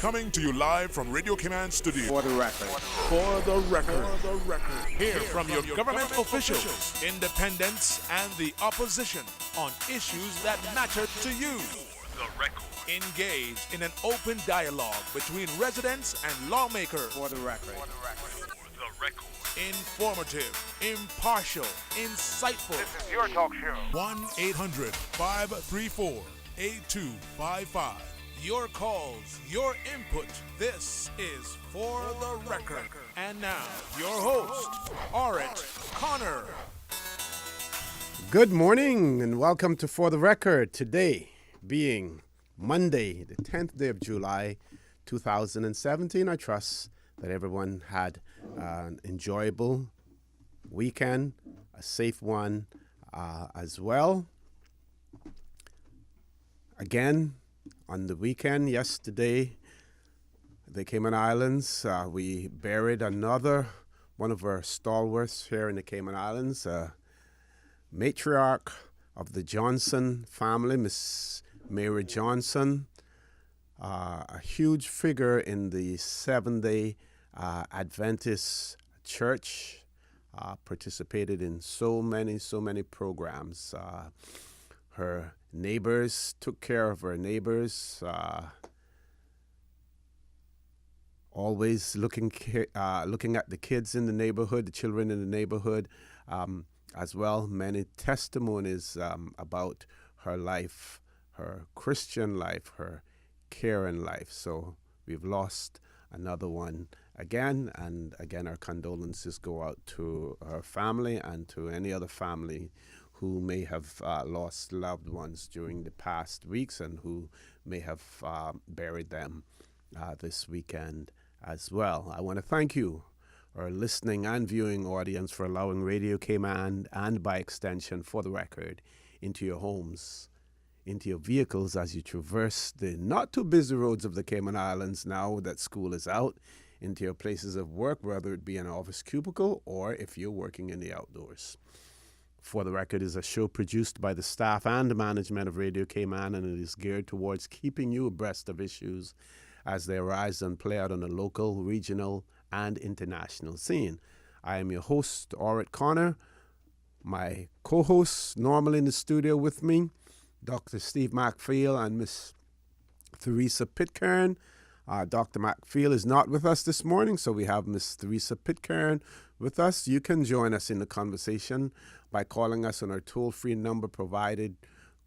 Coming to you live from Radio Cayman Studio. For the record. For the record. Hear from your government officials, independents, and the opposition on issues that matter to you. The record. Engage in an open dialogue between residents and lawmakers. For the record. The record. Informative, impartial, insightful. This is your talk show. 1-800-534-8255. Your calls, your input. This is For the Record. And now, your host, Orit Connor. Good morning and welcome to For the Record. Today being Monday, the 10th day of July, 2017. I trust that everyone had an enjoyable weekend, a safe one as well. Again, on the weekend, yesterday, the Cayman Islands, we buried another one of our stalwarts here in the Cayman Islands, matriarch of the Johnson family, Miss Mary Johnson, a huge figure in the Seventh-day Adventist Church, participated in so many programs. Her neighbors took care of her neighbors, always looking at the kids in the neighborhood, the children in the neighborhood, as well. Many testimonies about her life, her Christian life, her caring life. So we've lost another one again, and again our condolences go out to her family and to any other family who may have lost loved ones during the past weeks and who may have buried them this weekend as well. I want to thank you, our listening and viewing audience, for allowing Radio Cayman and by extension For the Record into your homes, into your vehicles as you traverse the not too busy roads of the Cayman Islands now that school is out, into your places of work, whether it be an office cubicle or if you're working in the outdoors. For the Record is a show produced by the staff and the management of Radio Cayman, and it is geared towards keeping you abreast of issues as they arise and play out on the local, regional, and international scene. I am your host, Orit Connor. My co-hosts normally in the studio with me, Dr. Steve McPhail and Miss Theresa Pitcairn. Dr. McPhail is not with us this morning, so we have Miss Theresa Pitcairn with us. You can join us in the conversation by calling us on our toll-free number provided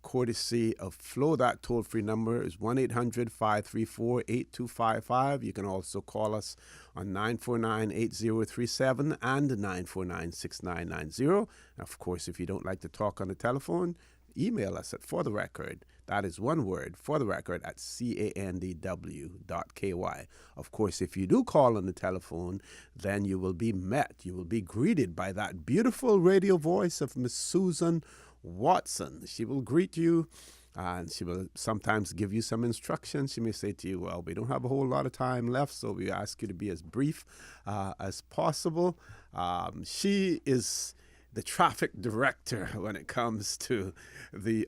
courtesy of Flow. That toll-free number is 1-800-534-8255. You can also call us on 949-8037 and 949-6990. Of course, if you don't like to talk on the telephone, email us at For the Record. That is one word, For the Record, at candw.ky. Of course, if you do call on the telephone, then you will be greeted by that beautiful radio voice of Miss Susan Watson. She will greet you, and she will sometimes give you some instructions. She may say to you, well, we don't have a whole lot of time left, so we ask you to be as brief as possible. She is the traffic director when it comes to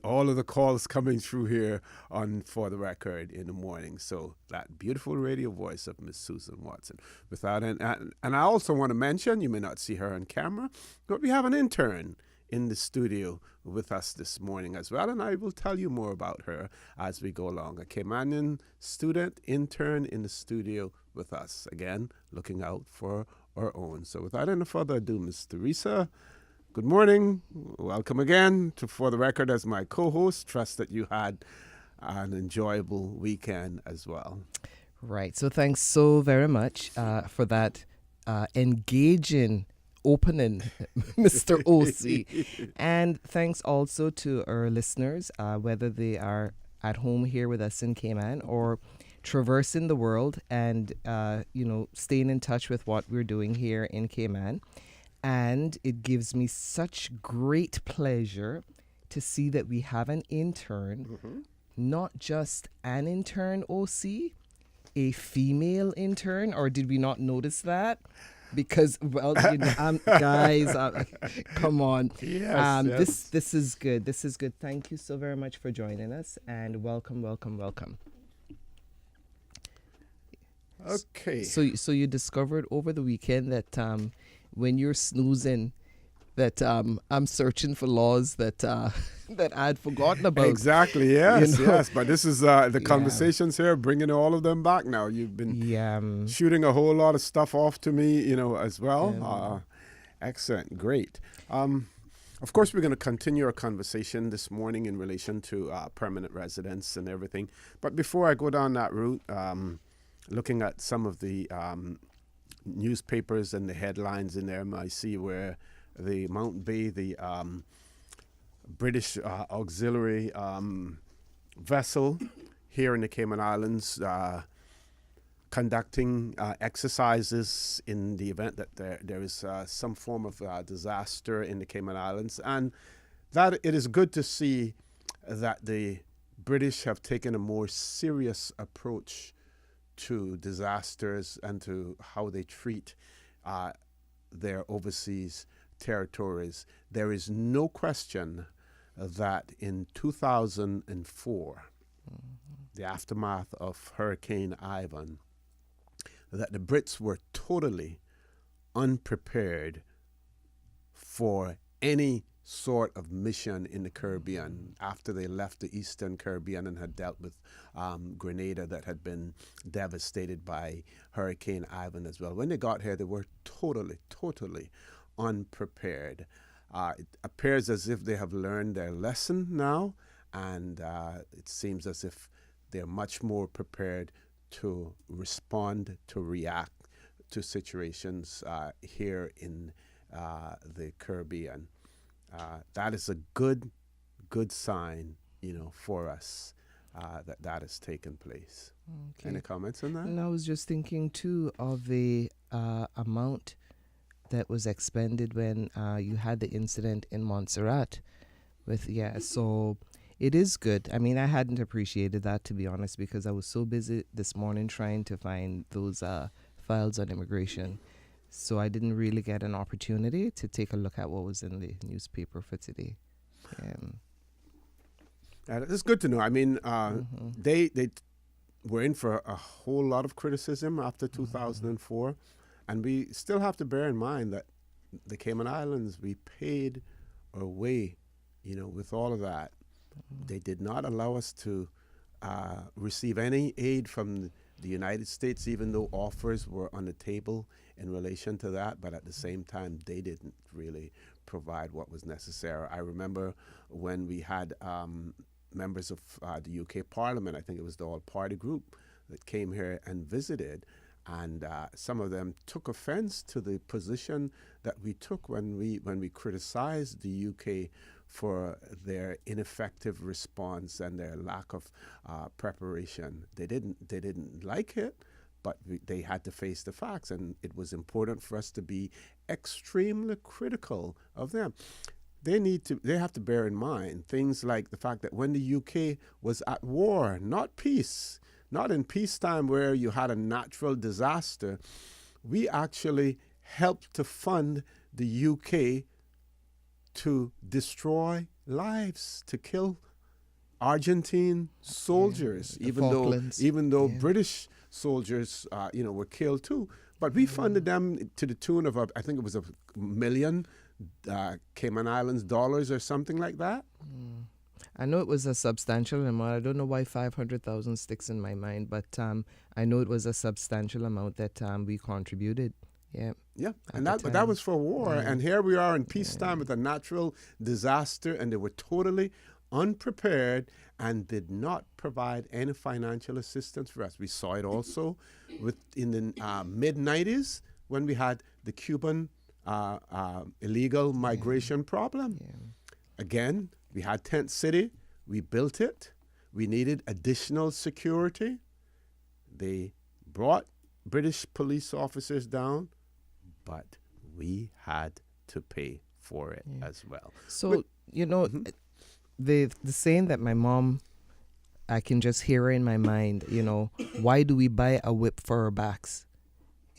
all of the calls coming through here on For the Record in the morning. So that beautiful radio voice of Miss Susan Watson. And I also want to mention, you may not see her on camera, but we have an intern in the studio with us this morning as well, and I will tell you more about her as we go along. A Caymanian student intern in the studio with us, again, looking out for our own. So without any further ado, Miss Theresa, good morning. Welcome again to For the Record as my co-host. Trust that you had an enjoyable weekend as well. Right. So thanks so very much for that engaging opening, Mr. OC. And thanks also to our listeners, whether they are at home here with us in Cayman or traversing the world and, staying in touch with what we're doing here in Cayman. And it gives me such great pleasure to see that we have an intern, not just an intern, OC, a female intern, or did we not notice that? Because, well, guys, come on. Yes. This is good. This is good. Thank you so very much for joining us, and welcome. Okay. So you discovered over the weekend that when you're snoozing, that I'm searching for laws that that I'd forgotten about. Exactly. You Yes. know? Yes. But this is the Yeah. conversations here, bringing all of them back now. You've been Yeah. shooting a whole lot of stuff off to me, as well. Excellent. Great. Of course, we're going to continue our conversation this morning in relation to permanent residence and everything. But before I go down that route, looking at some of the newspapers and the headlines in there, I see where the Mount Bay, the British auxiliary vessel here in the Cayman Islands, conducting exercises in the event that there is some form of disaster in the Cayman Islands. And that it is good to see that the British have taken a more serious approach to disasters and to how they treat their overseas territories. There is no question that in 2004, the aftermath of Hurricane Ivan, that the Brits were totally unprepared for any sort of mission in the Caribbean after they left the Eastern Caribbean and had dealt with Grenada that had been devastated by Hurricane Ivan as well. When they got here, they were totally unprepared. It appears as if they have learned their lesson now, and it seems as if they're much more prepared to respond, to react to situations here in the Caribbean. That is a good sign, for us that has taken place. Okay. Any comments on that? And I was just thinking too of the amount that was expended when you had the incident in Montserrat. So it is good. I mean, I hadn't appreciated that, to be honest, because I was so busy this morning trying to find those files on immigration. So I didn't really get an opportunity to take a look at what was in the newspaper for today. It's good to know. I mean, they were in for a whole lot of criticism after 2004. And we still have to bear in mind that the Cayman Islands, we paid our way, with all of that. They did not allow us to receive any aid from the United States, even though offers were on the table in relation to that. But at the same time, they didn't really provide what was necessary. I remember when we had members of the UK Parliament, I think it was the All-Party Group, that came here and visited. And some of them took offense to the position that we took when we criticized the UK for their ineffective response and their lack of preparation. They didn't like it, but they had to face the facts, and it was important for us to be extremely critical of them. They have to bear in mind things like the fact that when the UK was at war, not peace, not in peacetime where you had a natural disaster, we actually helped to fund the UK to destroy lives, to kill Argentine soldiers, even though British soldiers, were killed too. But we funded them to the tune of, I think it was $1 million Cayman Islands dollars or something like that. I know it was a substantial amount. I don't know why 500,000 sticks in my mind, but I know it was a substantial amount that we contributed. Yeah. Yeah, and that was for war. Yeah. And here we are in peacetime with a natural disaster, and they were totally unprepared and did not provide any financial assistance for us. We saw it also in the mid-90s when we had the Cuban illegal migration problem. Yeah. Again, we had Tent City. We built it. We needed additional security. They brought British police officers down, but we had to pay for it as well. So, the saying that my mom, I can just hear her in my mind, why do we buy a whip for our backs?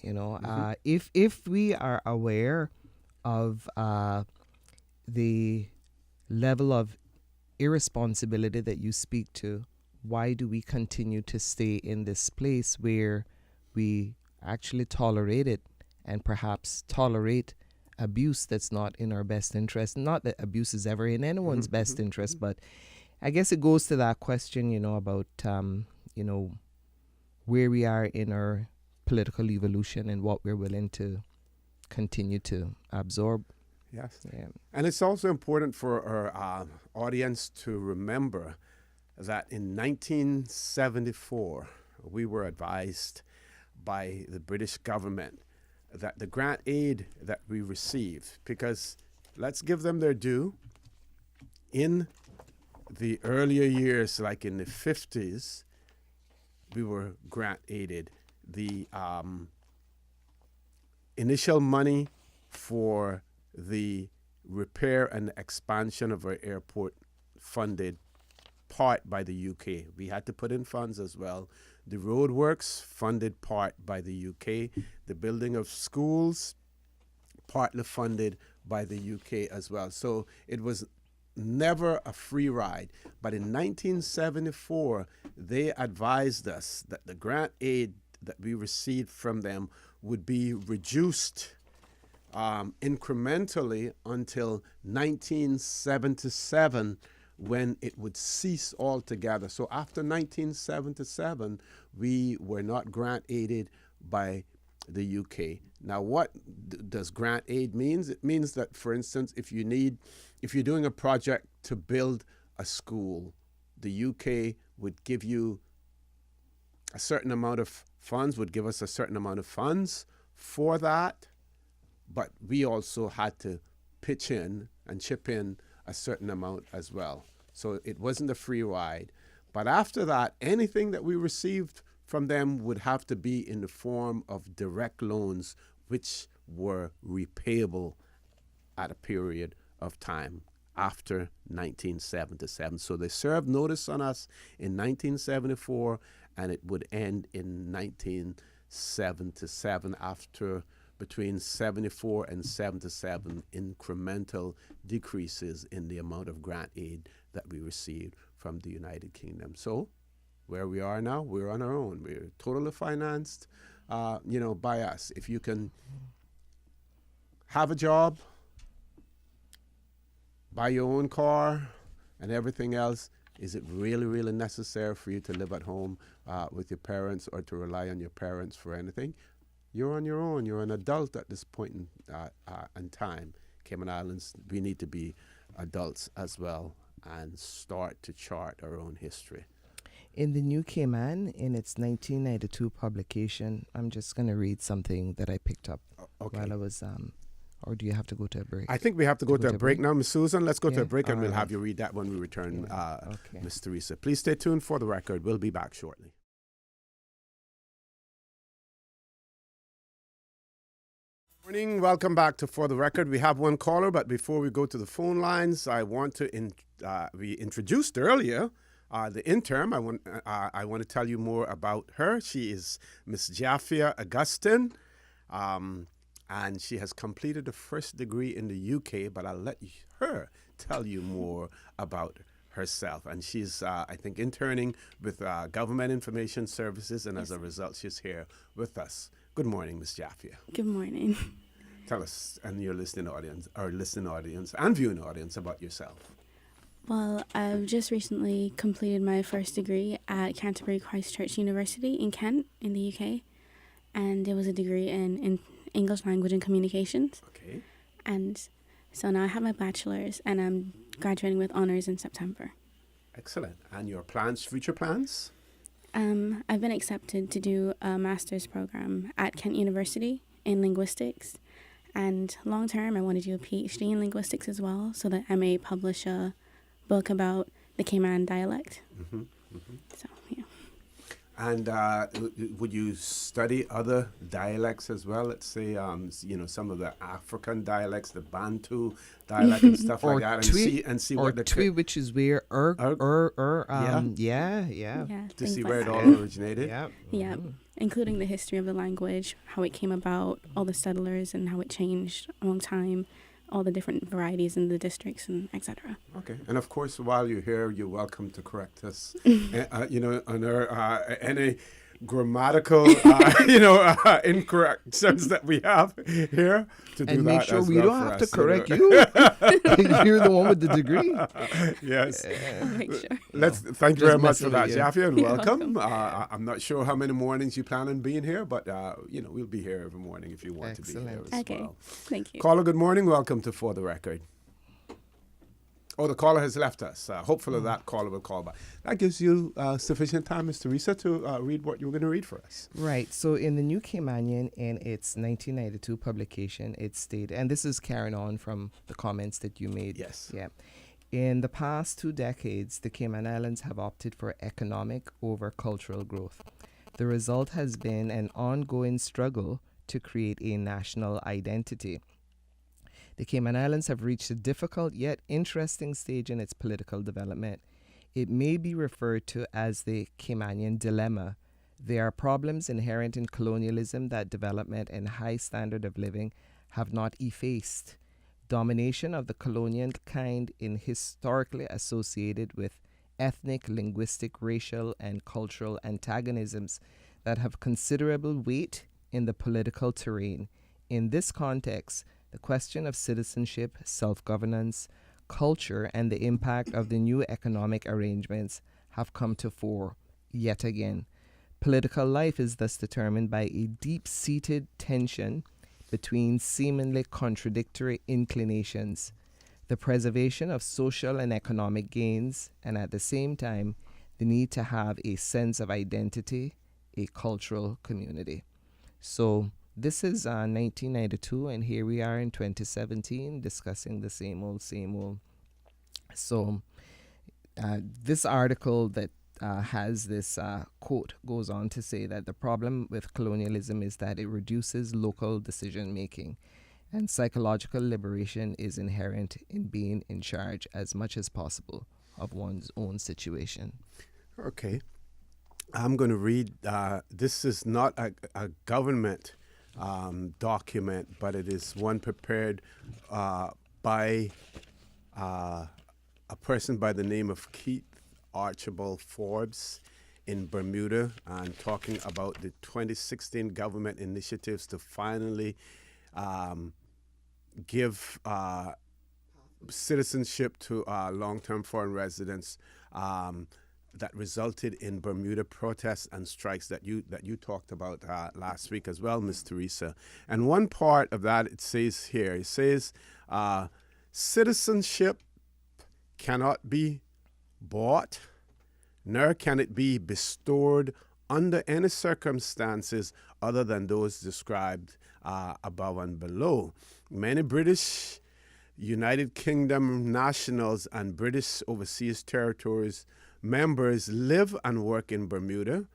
If we are aware of the level of irresponsibility that you speak to, why do we continue to stay in this place where we actually tolerate it and perhaps tolerate abuse that's not in our best interest. Not that abuse is ever in anyone's best interest, but I guess it goes to that question, about, where we are in our political evolution and what we're willing to continue to absorb. Yes. Yeah. And it's also important for our audience to remember that in 1974, we were advised by the British government that the grant aid that we received, because let's give them their due, in the earlier years, like in the 50s, we were grant aided. The initial money for the repair and expansion of our airport funded part by the UK. We had to put in funds as well. The roadworks funded part by the UK. The building of schools partly funded by the UK as well. So it was never a free ride. But in 1974, they advised us that the grant aid that we received from them would be reduced incrementally until 1977, when it would cease altogether. So after 1977, we were not grant aided by the UK. Now, what does grant aid means? It means that, for instance, if you're doing a project to build a school, the UK would give you a certain amount of funds, would give us a certain amount of funds for that, but we also had to pitch in and chip in a certain amount as well. So it wasn't a free ride. But after that, anything that we received from them would have to be in the form of direct loans, which were repayable at a period of time after 1977. So they served notice on us in 1974, and it would end in 1977 after between 74 and 77 incremental decreases in the amount of grant aid that we received from the United Kingdom. So where we are now, we're on our own. We're totally financed, by us. If you can have a job, buy your own car, and everything else, is it really, really necessary for you to live at home with your parents or to rely on your parents for anything? You're on your own. You're an adult at this point in time. Cayman Islands, we need to be adults as well and start to chart our own history. In the New Cayman, in its 1992 publication, I'm just going to read something that I picked up while I was, or do you have to go to a break? I think we have to go to a break now, Ms. Susan. Let's go to a break, and All we'll right. have you read that when we return, Okay. Ms. Teresa. Please stay tuned for the record. We'll be back shortly. Morning. Welcome back to For the Record. We have one caller, but before we go to the phone lines, I want to we introduced earlier the intern. I want to tell you more about her. She is Miss Jaffia Augustine, and she has completed a first degree in the UK. But I'll let her tell you more about herself. And she's, I think, interning with Government Information Services, and as a result, she's here with us. Good morning, Miss Jaffia. Good morning. Tell us and your listening audience, and viewing audience about yourself. Well, I've just recently completed my first degree at Canterbury Christchurch University in Kent, in the UK. And it was a degree in English Language and Communications. Okay. And so now I have my bachelor's, and I'm graduating with honors in September. Excellent. And your plans, future plans? I've been accepted to do a master's program at Kent University in linguistics. And long term, I want to do a PhD in linguistics as well, so that I may publish a book about the Cayman dialect. So, yeah. And would you study other dialects as well? Let's say, some of the African dialects, the Bantu dialect and stuff like that, and see what the Twi, which is where Yeah, to things see like where it that. all originated. Yeah. Yeah, including the history of the language, how it came about, all the settlers and how it changed along time, all the different varieties in the districts, and etc. Okay, and of course, while you're here, you're welcome to correct us. On our, any grammatical, incorrections that we have here to do And that make sure as we well don't for have us, to correct know. you. You're the one with the degree. Yes. I'll make sure. Thank you Just very much for messing that, with you. Jaffe, and You're welcome. welcome. I'm not sure how many mornings you plan on being here, but we'll be here every morning if you want to be here Excellent. as Okay. well. Thank you. Caller, good morning. Welcome to For the Record. Oh, the caller has left us. Hopefully that caller will call back. That gives you sufficient time, Ms. Teresa, to read what you're going to read for us. Right. So in the New Caymanian, in its 1992 publication, it stated, and this is carrying on from the comments that you made. Yes. Yeah. In the past 2 decades, the Cayman Islands have opted for economic over cultural growth. The result has been an ongoing struggle to create a national identity. The Cayman Islands have reached a difficult yet interesting stage in its political development. It may be referred to as the Caymanian dilemma. There are problems inherent in colonialism that development and high standard of living have not effaced. Domination of the colonial kind is historically associated with ethnic, linguistic, racial, and cultural antagonisms that have considerable weight in the political terrain. In this context, the question of citizenship, self-governance, culture, and the impact of the new economic arrangements have come to fore yet again. Political life is thus determined by a deep-seated tension between seemingly contradictory inclinations, the preservation of social and economic gains, and at the same time, the need to have a sense of identity, a cultural community. So this is 1992, and here we are in 2017 discussing the same old, same old. So this article that has this quote goes on to say that the problem with colonialism is that it reduces local decision making, and psychological liberation is inherent in being in charge as much as possible of one's own situation. Okay. I'm going to read, this is not a government document, but it is one prepared by a person by the name of Keith Archibald Forbes in Bermuda, and talking about the 2016 government initiatives to finally give citizenship to long-term foreign residents that resulted in Bermuda protests and strikes that you talked about last week as well, Ms. Teresa. And one part of that, it says here, it says, citizenship cannot be bought, nor can it be bestowed under any circumstances other than those described above and below. Many British, United Kingdom nationals and British Overseas Territories members live and work in Bermuda.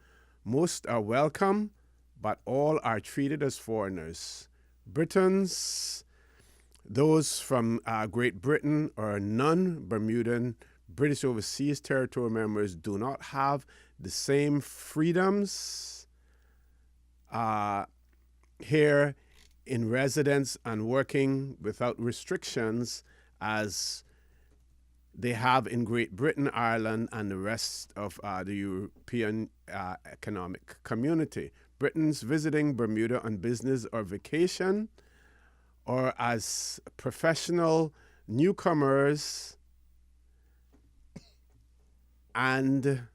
Most are welcome, but all are treated as foreigners. Britons, those from Great Britain or non-Bermudan British Overseas Territory members do not have the same freedoms here in residence and working without restrictions as they have in Great Britain, Ireland, and the rest of the European Economic Community. Britons visiting Bermuda on business or vacation, or as professional newcomers, and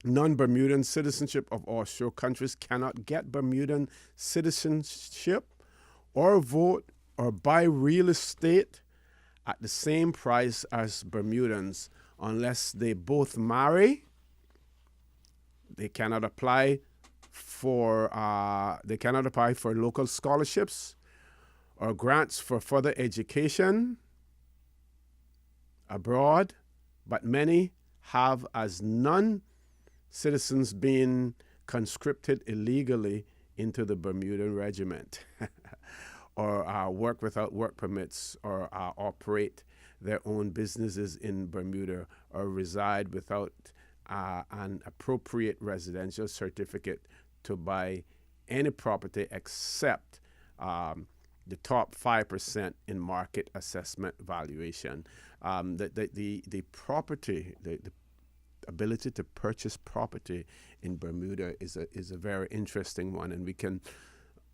non-Bermudan citizenship of offshore countries cannot get Bermudan citizenship or vote or buy real estate at the same price as Bermudans unless they both marry. They cannot apply for local scholarships or grants for further education abroad, but many have as non-citizens been conscripted illegally into the Bermudan regiment or work without work permits or operate their own businesses in Bermuda or reside without an appropriate residential certificate to buy any property except the top 5% in market assessment valuation. The property, the ability to purchase property in Bermuda is a very interesting one, and we can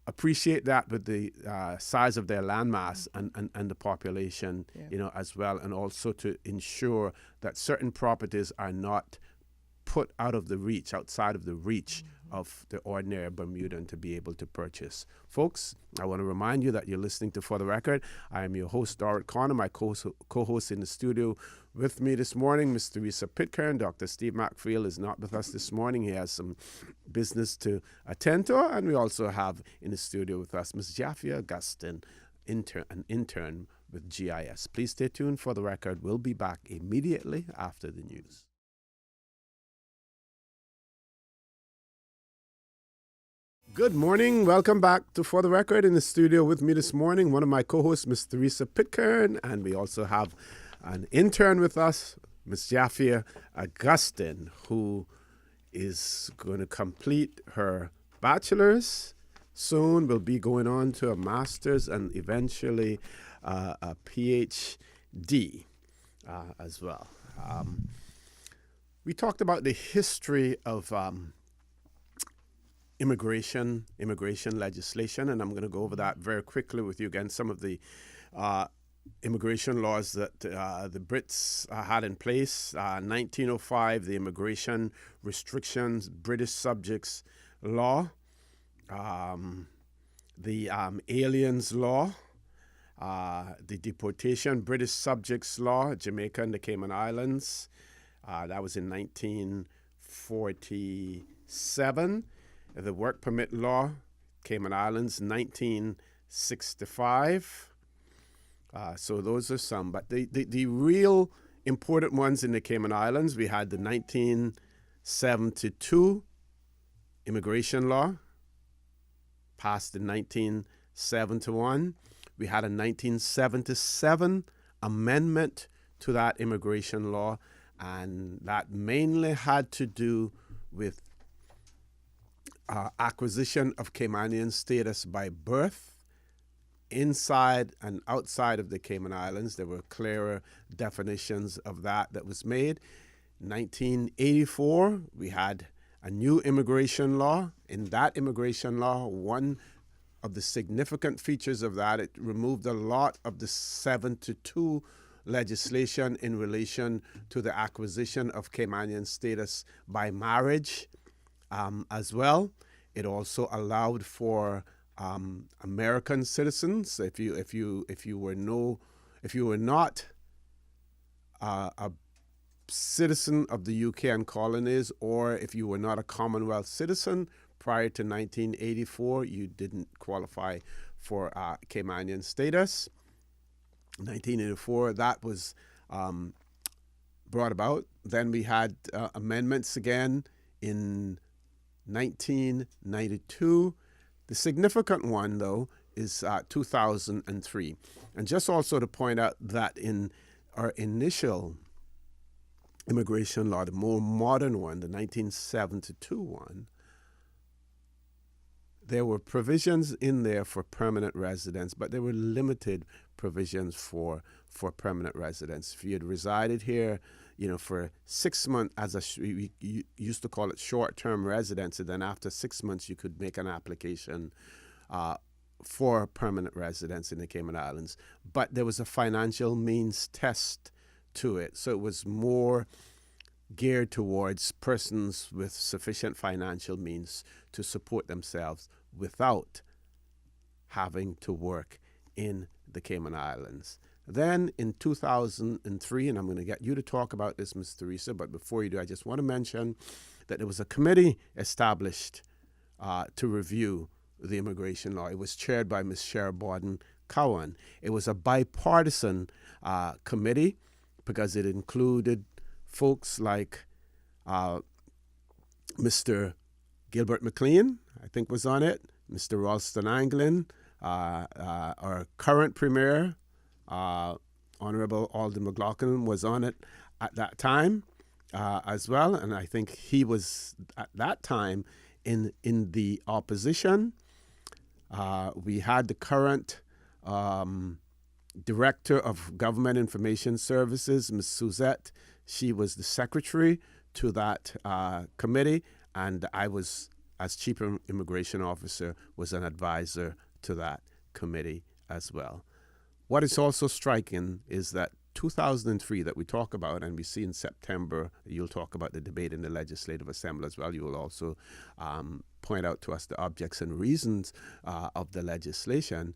appreciate that with the size of their landmass and the population, as well, and also to ensure that certain properties are not put outside of the reach of the ordinary Bermudan to be able to purchase. Folks, I want to remind you that you're listening to For the Record. I am your host, Dorrit Connor. My co-host in the studio with me this morning, Ms. Theresa Pitcairn. Dr. Steve Macfield is not with us this morning. He has some business to attend to. And we also have in the studio with us Ms. Jaffia Augustin, an intern with GIS. Please stay tuned. For the Record, we'll be back immediately after the news. Good morning. Welcome back to For the Record. In the studio with me this morning, one of my co-hosts, Ms. Theresa Pitcairn, and we also have an intern with us, Ms. Jaffia Augustin, who is going to complete her bachelor's soon, will be going on to a master's and eventually a PhD as well. We talked about the history of immigration legislation, and I'm going to go over that very quickly with you again. Some of the immigration laws that the Brits had in place. 1905, the Immigration Restrictions British Subjects Law, the Aliens Law, the Deportation British Subjects Law, Jamaica and the Cayman Islands. That was in 1947. The Work Permit Law, Cayman Islands, 1965. So those are some. But the real important ones in the Cayman Islands, we had the 1972 Immigration Law, passed in 1971. We had a 1977 amendment to that immigration law, and that mainly had to do with acquisition of Caymanian status by birth inside and outside of the Cayman Islands. There were clearer definitions of that was made. 1984, we had a new immigration law. In that immigration law, one of the significant features of that, it removed a lot of the 7-2 legislation in relation to the acquisition of Caymanian status by marriage. As well, it also allowed for American citizens. If you were not a citizen of the UK and colonies, or if you were not a Commonwealth citizen prior to 1984, you didn't qualify for Caymanian status. 1984, that was brought about. Then we had amendments again in 1992. The significant one, though, is 2003. And just also to point out that in our initial immigration law, the more modern one, the 1972 one, there were provisions in there for permanent residents, but there were limited provisions for permanent residents. If you had resided here, for 6 months, we used to call it short-term residency, then after 6 months you could make an application for permanent residence in the Cayman Islands. But there was a financial means test to it, so it was more geared towards persons with sufficient financial means to support themselves without having to work in the Cayman Islands. Then in 2003, and I'm going to get you to talk about this, Ms. Theresa, but before you do, I just want to mention that there was a committee established to review the immigration law. It was chaired by Ms. Sher Borden Cowan. It was a bipartisan committee because it included folks like Mr. Gilbert McLean, I think was on it, Mr. Ralston Anglin, our current Premier, Honorable Alden McLaughlin, was on it at that time as well, and I think he was at that time in the opposition. We had the current Director of Government Information Services, Ms. Suzette. She was the secretary to that committee, and I was, as chief immigration officer, was an advisor to that committee as well. What is also striking is that 2003 that we talk about, and we see in September, you'll talk about the debate in the Legislative Assembly as well. You will also point out to us the objects and reasons of the legislation.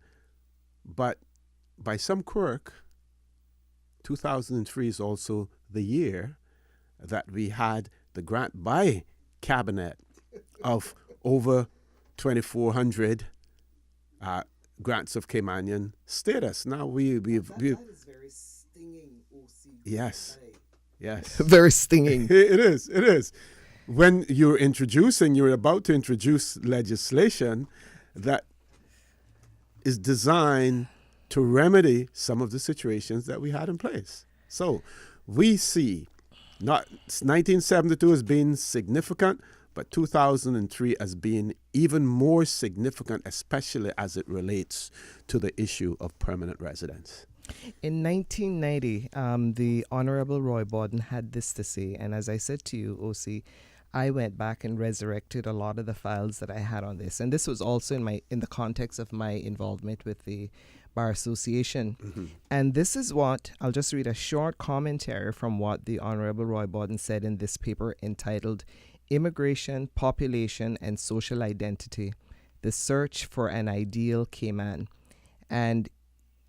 But by some quirk, 2003 is also the year that we had the grant by Cabinet of over 2,400 grants of Caymanian status. Now we've that is very stinging, OC. Yes. Yes. Very stinging. It is. When you're about to introduce legislation that is designed to remedy some of the situations that we had in place. So we see 1972 as being significant, but 2003 as being even more significant, especially as it relates to the issue of permanent residence. In 1990, the Honorable Roy Borden had this to say, and as I said to you, OC, I went back and resurrected a lot of the files that I had on this, and this was also in the context of my involvement with the Bar Association. Mm-hmm. And this is what, I'll just read a short commentary from what the Honorable Roy Borden said in this paper entitled Immigration, Population, and Social Identity, The Search for an Ideal Cayman. And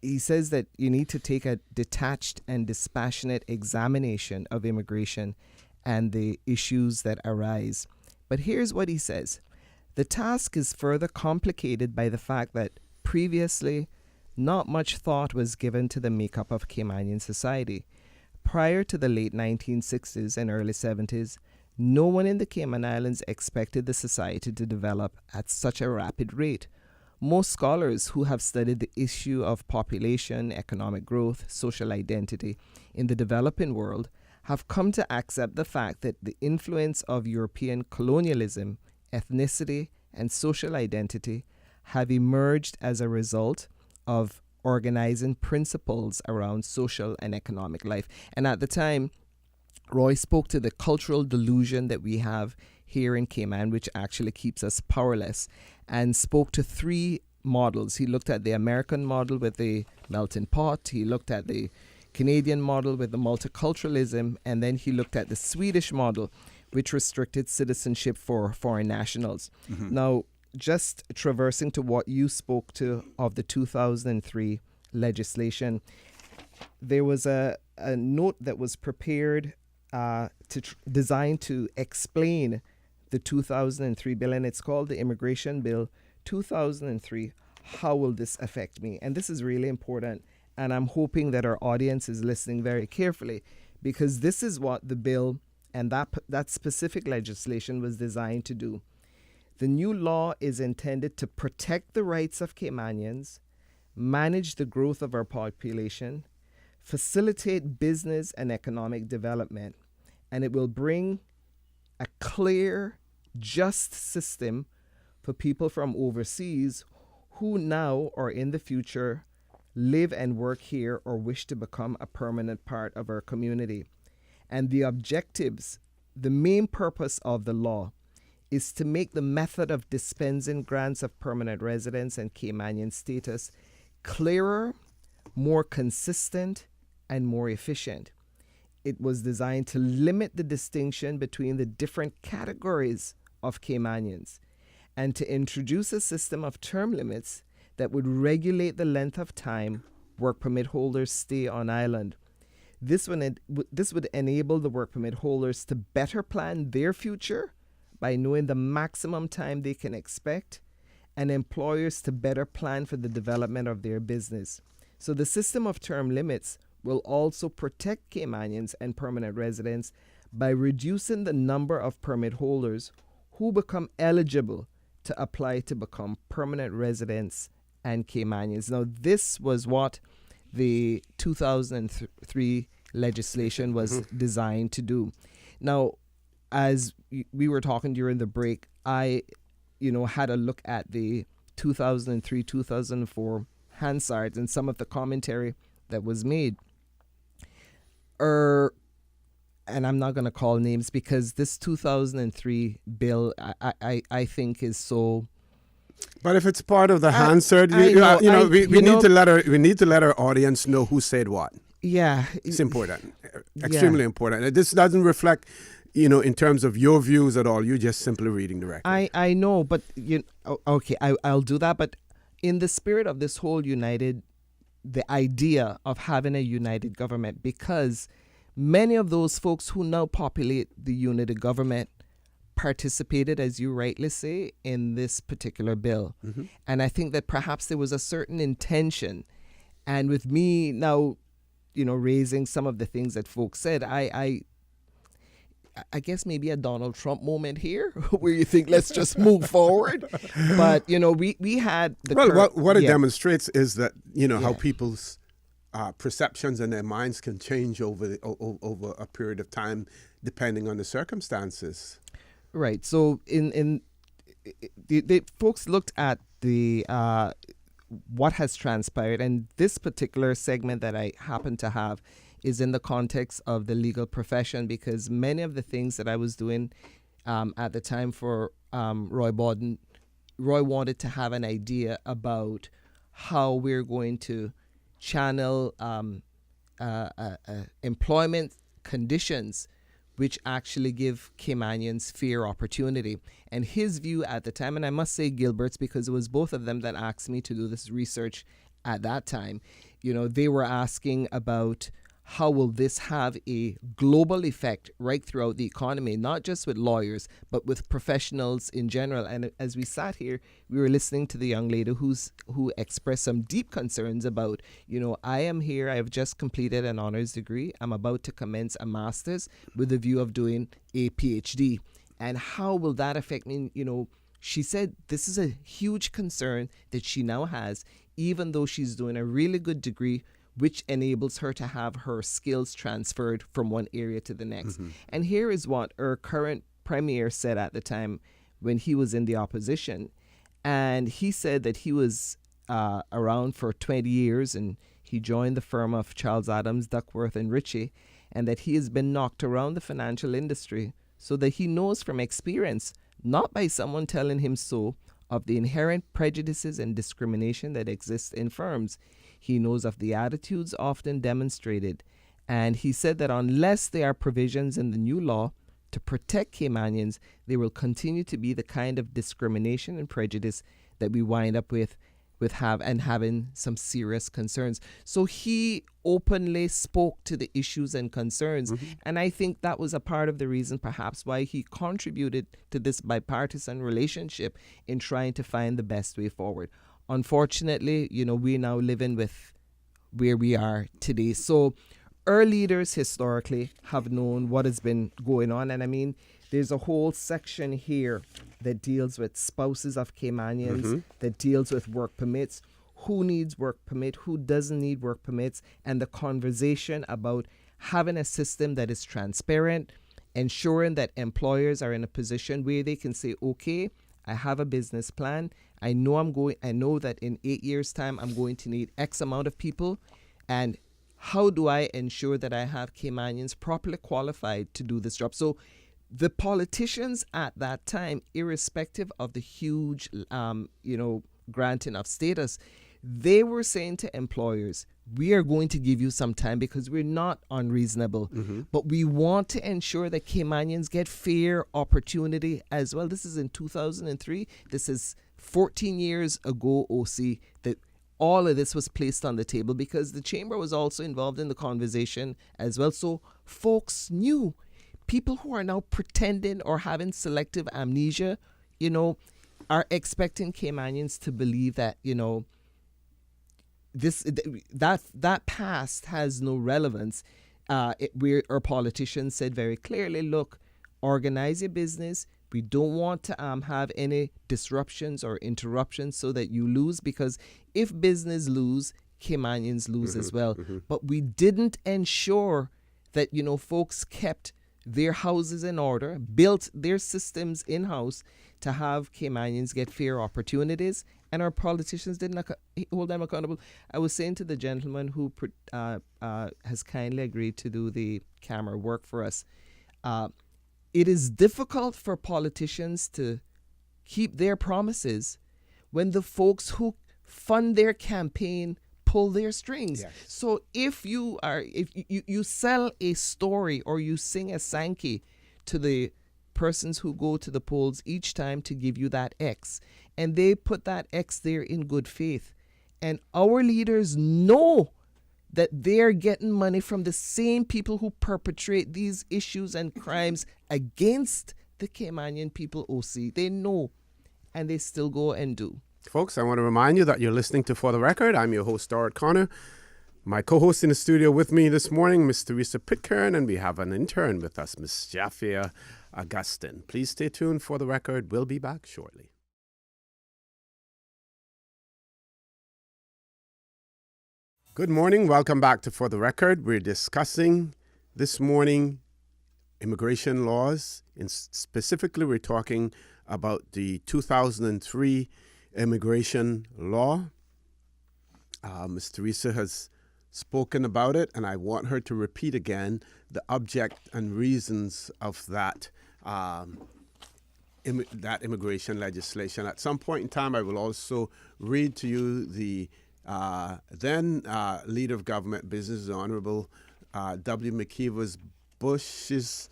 he says that you need to take a detached and dispassionate examination of immigration and the issues that arise. But here's what he says. The task is further complicated by the fact that previously not much thought was given to the makeup of Caymanian society. Prior to the late 1960s and early 70s, no one in the Cayman Islands expected the society to develop at such a rapid rate. Most scholars who have studied the issue of population, economic growth, social identity in the developing world have come to accept the fact that the influence of European colonialism, ethnicity, and social identity have emerged as a result of organizing principles around social and economic life. And at the time, Roy spoke to the cultural delusion that we have here in Cayman, which actually keeps us powerless, and spoke to three models. He looked at the American model with the melting pot. He looked at the Canadian model with the multiculturalism, and then he looked at the Swedish model, which restricted citizenship for foreign nationals. Mm-hmm. Now, just traversing to what you spoke to of the 2003 legislation, there was a note that was prepared designed to explain the 2003 bill, and it's called the Immigration Bill 2003. How will this affect me? And this is really important, and I'm hoping that our audience is listening very carefully, because this is what the bill and that specific legislation was designed to do. The new law is intended to protect the rights of Caymanians, manage the growth of our population, facilitate business and economic development, and it will bring a clear, just system for people from overseas who now or in the future live and work here or wish to become a permanent part of our community. And the objectives, the main purpose of the law is to make the method of dispensing grants of permanent residence and Caymanian status clearer, more consistent, and more efficient. It was designed to limit the distinction between the different categories of Caymanians and to introduce a system of term limits that would regulate the length of time work permit holders stay on island. This would enable the work permit holders to better plan their future by knowing the maximum time they can expect, and employers to better plan for the development of their business. So the system of term limits will also protect Caymanians and permanent residents by reducing the number of permit holders who become eligible to apply to become permanent residents and Caymanians. Now, this was what the 2003 legislation was designed to do. Now, as we were talking during the break, I, had a look at the 2003-2004 Hansard and some of the commentary that was made. and I'm not going to call names because this 2003 bill, I think is so. But if it's part of the Hansard, I know, we need to let our audience know who said what. Yeah, It's important, extremely important. This doesn't reflect, in terms of your views at all. You're just simply reading the record. I know, but okay, I'll do that. But in the spirit of this whole the idea of having a united government, because many of those folks who now populate the united government participated, as you rightly say, in this particular bill. Mm-hmm. And I think that perhaps there was a certain intention. And with me now, raising some of the things that folks said, I guess maybe a Donald Trump moment here where you think, let's just move forward. But, we had the what it demonstrates is that, how people's perceptions and their minds can change over a period of time depending on the circumstances. Right. So the folks looked at the what has transpired, and this particular segment that I happen to have is in the context of the legal profession, because many of the things that I was doing at the time for Roy Borden, Roy wanted to have an idea about how we're going to channel employment conditions which actually give Caymanians fair opportunity. And his view at the time, and I must say Gilbert's, because it was both of them that asked me to do this research at that time, they were asking about how will this have a global effect right throughout the economy, not just with lawyers, but with professionals in general. And as we sat here, we were listening to the young lady who expressed some deep concerns about, I am here, I have just completed an honors degree, I'm about to commence a master's with the view of doing a PhD. And how will that affect me? She said this is a huge concern that she now has, even though she's doing a really good degree, which enables her to have her skills transferred from one area to the next. Mm-hmm. And here is what our current premier said at the time when he was in the opposition. And he said that he was around for 20 years and he joined the firm of Charles Adams, Duckworth and Ritchie, and that he has been knocked around the financial industry so that he knows from experience, not by someone telling him so, of the inherent prejudices and discrimination that exist in firms. He knows of the attitudes often demonstrated, and he said that unless there are provisions in the new law to protect Caymanians, there will continue to be the kind of discrimination and prejudice that we wind up with having some serious concerns. So he openly spoke to the issues and concerns, mm-hmm. and I think that was a part of the reason perhaps why he contributed to this bipartisan relationship in trying to find the best way forward. Unfortunately, we're now living with where we are today. So our leaders historically have known what has been going on. And I mean, there's a whole section here that deals with spouses of Caymanians, mm-hmm. that deals with work permits, who needs work permit, who doesn't need work permits, and the conversation about having a system that is transparent, ensuring that employers are in a position where they can say, okay, I have a business plan. I know that in 8 years' time, I'm going to need X amount of people. And how do I ensure that I have Caymanians properly qualified to do this job? So the politicians at that time, irrespective of the huge, granting of status, they were saying to employers, we are going to give you some time because we're not unreasonable, mm-hmm. but we want to ensure that Caymanians get fair opportunity as well. This is in 2003. This is 14 years ago, OC, that all of this was placed on the table because the chamber was also involved in the conversation as well. So folks knew. People who are now pretending or having selective amnesia, are expecting Caymanians to believe that, that past has no relevance. Where our politicians said very clearly, look, organize your business. We don't want to have any disruptions or interruptions so that you lose, because if business lose, Caymanians lose mm-hmm, as well. Mm-hmm. But we didn't ensure that, folks kept their houses in order, built their systems in-house to have Caymanians get fair opportunities, and our politicians didn't hold them accountable. I was saying to the gentleman who has kindly agreed to do the camera work for us, it is difficult for politicians to keep their promises when the folks who fund their campaign pull their strings. Yes. So if you sell a story or you sing a Sankey to the persons who go to the polls each time to give you that X, and they put that X there in good faith, and our leaders know that they're getting money from the same people who perpetrate these issues and crimes against the Caymanian people, OC. They know, and they still go and do. Folks, I want to remind you that you're listening to For the Record. I'm your host, Dorit Connor. My co-host in the studio with me this morning, Miss Teresa Pitcairn, and we have an intern with us, Miss Jaffia Augustin. Please stay tuned for the record. We'll be back shortly. Good morning. Welcome back to For the Record. We're discussing this morning immigration laws. And specifically, we're talking about the 2003 immigration law. Ms. Teresa has spoken about it, and I want her to repeat again the object and reasons of that immigration legislation. At some point in time, I will also read to you the then Leader of Government Business, the Honorable W. McKeever Bush's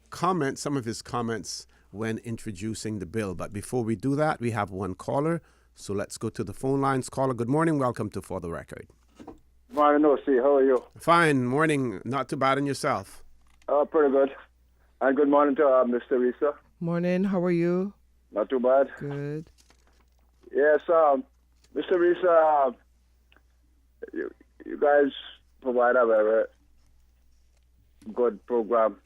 comments, some of his comments when introducing the bill. But before we do that, we have one caller. So let's go to the phone lines. Caller, good morning. Welcome to For the Record. Morning, OC. How are you? Fine. Morning. Not too bad. And yourself? Pretty good. And good morning to Miss Teresa. Morning, how are you? Not too bad. Good. Yes, Miss Teresa, you guys provide a very good program,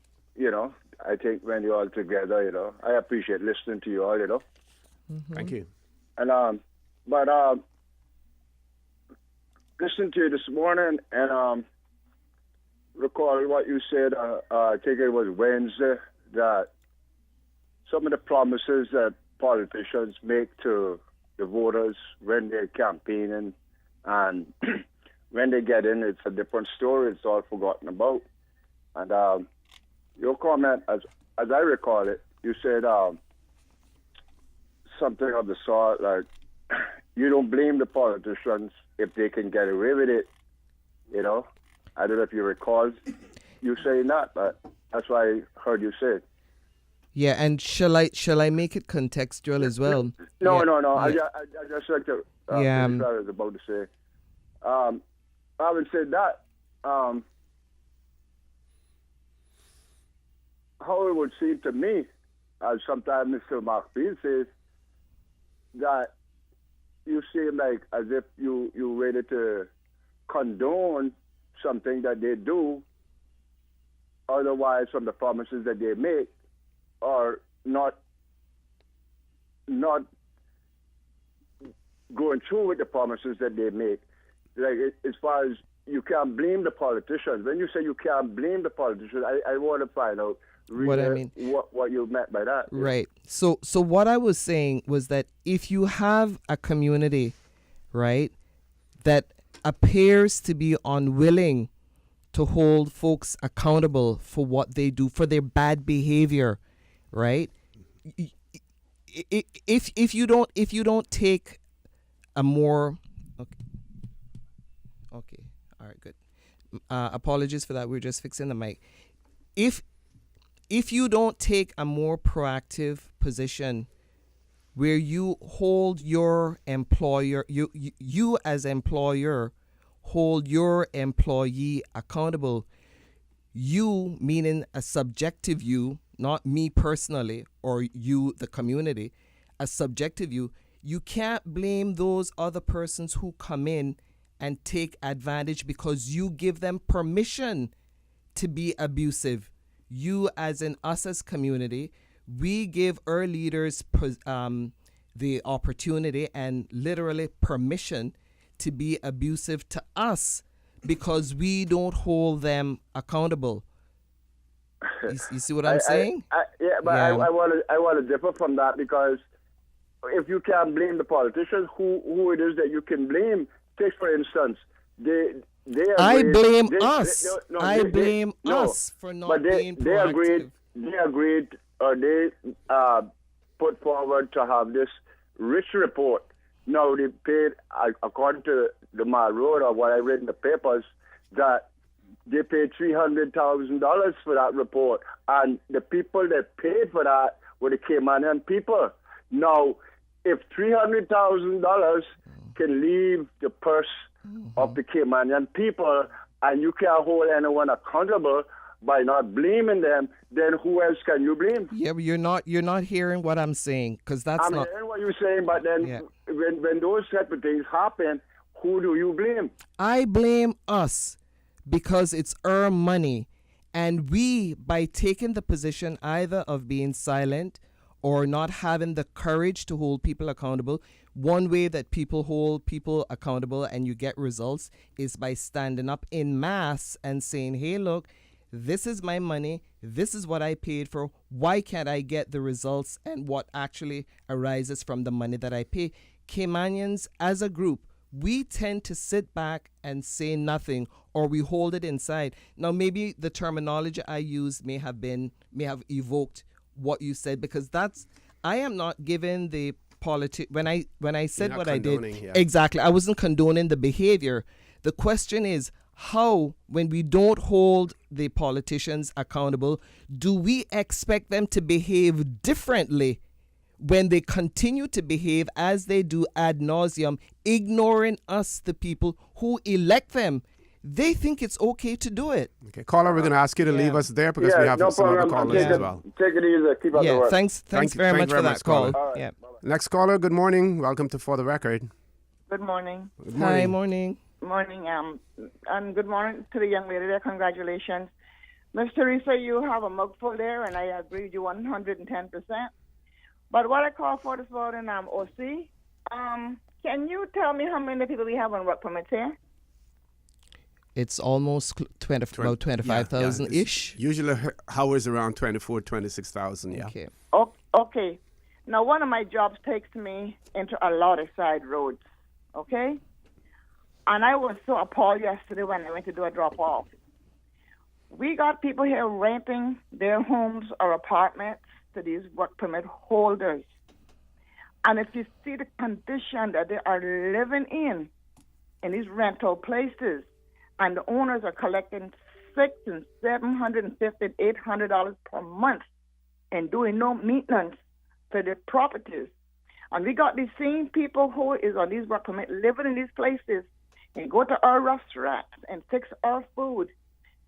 I think when you're all together, I appreciate listening to you all, Mm-hmm. Thank you. And but listening to you this morning and recall what you said. I think it was Wednesday that some of the promises that politicians make to the voters when they're campaigning and when they get in, it's a different story. It's all forgotten about. And your comment, as I recall it, you said something of the sort like, you don't blame the politicians if they can get away with it. I don't know if you recall you saying that, but that's what I heard you say. Yeah, and shall I make it contextual as well? No. Yeah. I just like to. Yeah. I was about to say. Having said that, how it would seem to me, as sometimes Mr. Mark Bean says, that you seem like as if you ready to condone something that they do, otherwise from the promises that they make, or not going through with the promises that they make. Like as far as you can't blame the politicians. When you say you can't blame the politicians, I want to find out really What I mean. What you meant by that. Right. So what I was saying was that if you have a community, right, that appears to be unwilling to hold folks accountable for what they do, for their bad behavior, right? If you don't take a more okay, all right, good. Apologies for that. We're just fixing the mic. If you don't take a more proactive position where you hold your employer, you as employer hold your employee accountable, you meaning a subjective you, not me personally or you, the community, a subjective you can't blame those other persons who come in and take advantage because you give them permission to be abusive. You as in us as community, we give our leaders the opportunity and literally permission to be abusive to us because we don't hold them accountable. You see what I'm saying? But I want to differ from that, because if you can't blame the politicians, who it is that you can blame? Take for instance, I blame us for not being proactive. They agreed. they agreed, or they put forward to have this rich report. Now, they paid, according to the Mile Road or what I read in the papers, that they paid $300,000 for that report. And the people that paid for that were the Caymanian people. Now, if $300,000 can leave the purse of the Caymanian people, and you can't hold anyone accountable by not blaming them, then who else can you blame? Yeah, but you're not hearing what I'm saying, because that's I'm not. hearing what you're saying, but then when those type of things happen, who do you blame? I blame us because it's our money, and we, by taking the position either of being silent or not having the courage to hold people accountable. One way that people hold people accountable and you get results is by standing up in mass and saying, hey, look, this is my money. This is what I paid for. Why can't I get the results and what actually arises from the money that I pay? Caymanians as a group, we tend to sit back and say nothing, or we hold it inside. Now, maybe the terminology I used may have evoked what you said, because I am not giving the when I said what I did, exactly, I wasn't condoning the behavior. The question is, how, when we don't hold the politicians accountable, do we expect them to behave differently when they continue to behave as they do ad nauseum, ignoring us, the people who elect them? They think it's okay to do it. Okay, caller, we're going to ask you to leave us there because we have some other callers as well. Take it easy. Keep up the work. Thanks very much for that call. Right, yeah. Next caller, good morning. Welcome to For the Record. Good morning. Good morning. Hi, morning. Morning. And good morning to the young lady there. Congratulations. Miss Teresa, you have a mugful there, and I agree with you 110%. But what I call for this morning, OC, can you tell me how many people we have on work permits here? It's almost about 25,000-ish. Usually hours around 26,000, yeah. Okay. Okay. Now, one of my jobs takes me into a lot of side roads, okay? And I was so appalled yesterday when I went to do a drop-off. We got people here renting their homes or apartments to these work permit holders. And if you see the condition that they are living in these rental places, and the owners are collecting $600 and $750 and $800 per month and doing no maintenance to their properties. And we got these same people who is on these work permit living in these places and go to our restaurants and fix our food,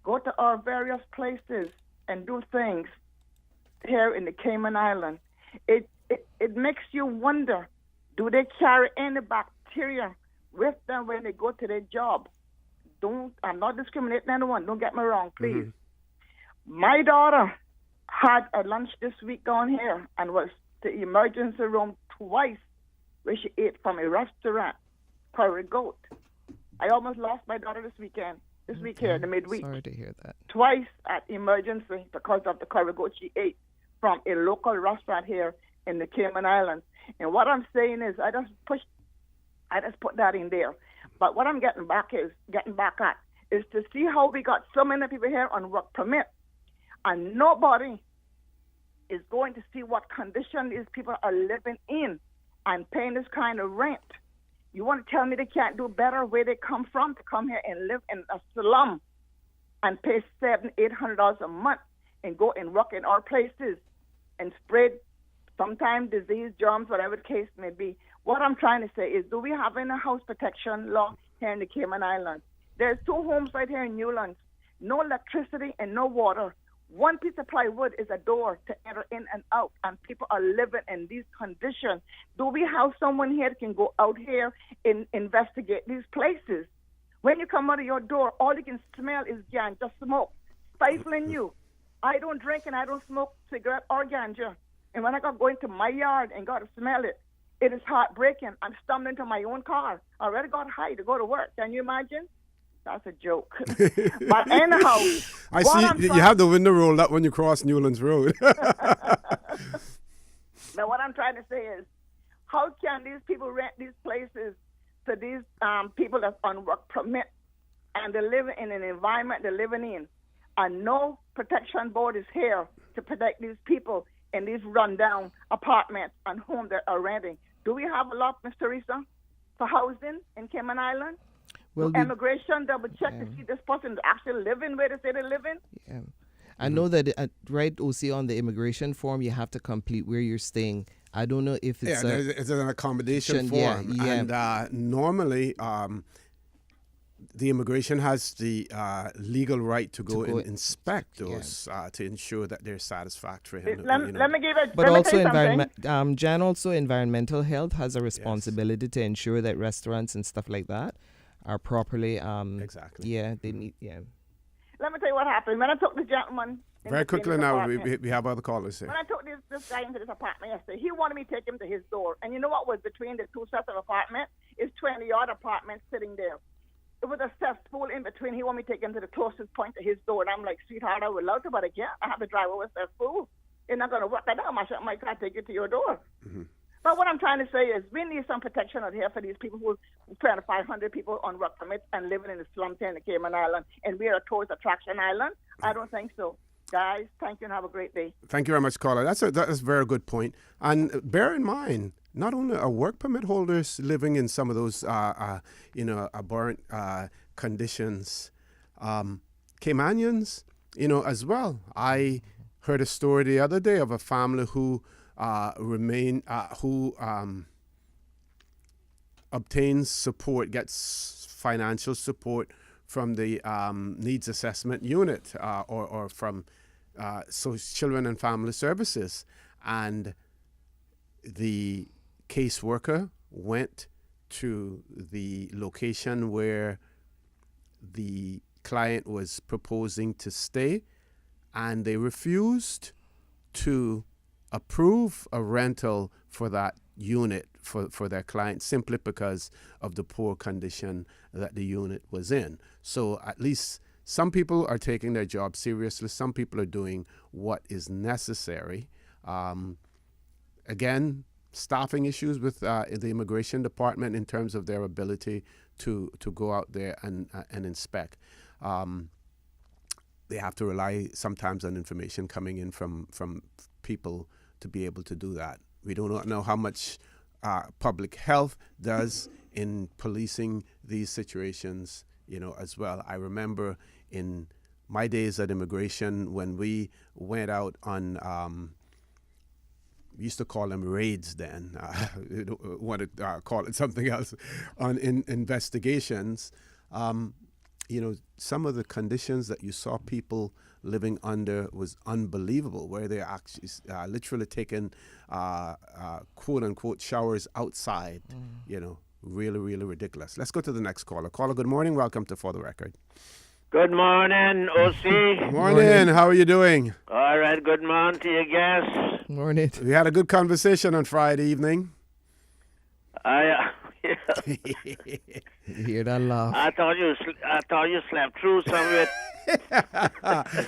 go to our various places and do things here in the Cayman Island. It makes you wonder, do they carry any bacteria with them when they go to their job? I'm not discriminating anyone. Don't get me wrong, please. Mm-hmm. My daughter had a lunch this week down here and was to the emergency room twice where she ate from a restaurant, curry goat. I almost lost my daughter this week here, the midweek. Sorry to hear that. Twice at emergency because of the curry goat she ate from a local restaurant here in the Cayman Islands. And what I'm saying is I just put that in there. But what I'm getting back at is to see how we got so many people here on work permit, and nobody is going to see what condition these people are living in and paying this kind of rent. You want to tell me they can't do better where they come from to come here and live in a slum and pay $700-800 a month and go and work in our places and spread sometimes disease, germs, whatever the case may be. What I'm trying to say is, do we have any house protection law here in the Cayman Islands? There's 2 homes right here in Newlands, no electricity and no water. One piece of plywood is a door to enter in and out, and people are living in these conditions. Do we have someone here that can go out here and investigate these places? When you come out of your door, all you can smell is ganja smoke, stifling you. I don't drink and I don't smoke cigarette or ganja. And when I go into my yard and got to smell it, it is heartbreaking. I'm stumbling to my own car. I already got high to go to work. Can you imagine? That's a joke. But anyhow, I see you have the window rolled up when you cross Newlands Road. Now, what I'm trying to say is, how can these people rent these places to these people that's on work permit, and they live in an environment they're living in, and no protection board is here to protect these people in these rundown apartments and homes that are renting. Do we have a law, Ms. Teresa, for housing in Cayman Island? Well, Do immigration double check to see this person is actually living where they say they live in? Yeah. I know that, right, OC, on the immigration form, you have to complete where you're staying. I don't know if it's it's an accommodation yeah, form. yeah. And normally, the immigration has the legal right to go and inspect those to ensure that they're satisfactory. And, Let me give it. But let me also, tell you something. Jan, also environmental health has a responsibility to ensure that restaurants and stuff like that are properly. Exactly. Yeah, they need. Yeah. Let me tell you what happened. When I took the gentleman. Very quickly now, we have other callers here. When I took this guy into this apartment yesterday, he wanted me to take him to his door. And you know what was between the two sets of apartments? It's 20-odd apartments sitting there. It was a cesspool in between. He wanted me to take him to the closest point to his door. And I'm like, sweetheart, I would love to, but I can't. I have to drive over a cesspool. You're not going to work that out. My car take you to your door. Mm-hmm. But what I'm trying to say is we need some protection out here for these people who are trying to 500 people on work permits and living in the slums here in the Cayman Island. And we are a tourist attraction island. I don't think so. Guys, thank you and have a great day. Thank you very much, caller. That's a very good point. And bear in mind, not only are work permit holders living in some of those, abhorrent conditions, Caymanians, as well. I heard a story the other day of a family who obtains support, gets financial support from the needs assessment unit or from Children and Family Services. And the caseworker went to the location where the client was proposing to stay, and they refused to approve a rental for that unit for their client simply because of the poor condition that the unit was in. So at least some people are taking their job seriously. Some people are doing what is necessary. Again, staffing issues with the immigration department in terms of their ability to go out there and inspect. They have to rely sometimes on information coming in from people to be able to do that. We do not know how much public health does in policing these situations, as well. I remember in my days at immigration when we went out on, we used to call them raids then, want to call it something else, on investigations. Some of the conditions that you saw people living under was unbelievable, where they're actually literally taking quote-unquote showers outside, really, really ridiculous. Let's go to the next caller. Caller, good morning. Welcome to For the Record. Good morning, OC. Morning. How are you doing? All right, good morning to you guys. Morning. We had a good conversation on Friday evening. You hear that laugh? I thought you slept through some of it.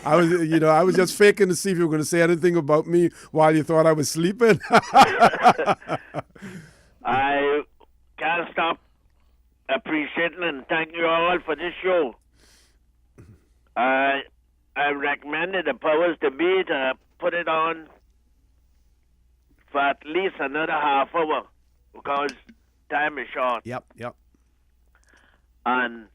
I was just faking to see if you were going to say anything about me while you thought I was sleeping. I can't stop appreciating and thanking you all for this show. I recommended the powers to be to put it on for at least another half hour because time is short. Yep. And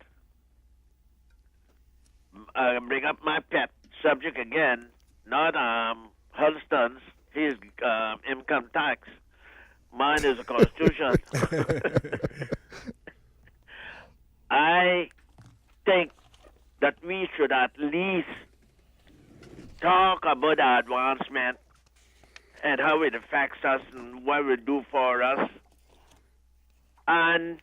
bring up my pet subject again, not Hudston's, his income tax. Mine is the Constitution. I think that we should at least talk about the advancement and how it affects us and what it do for us. And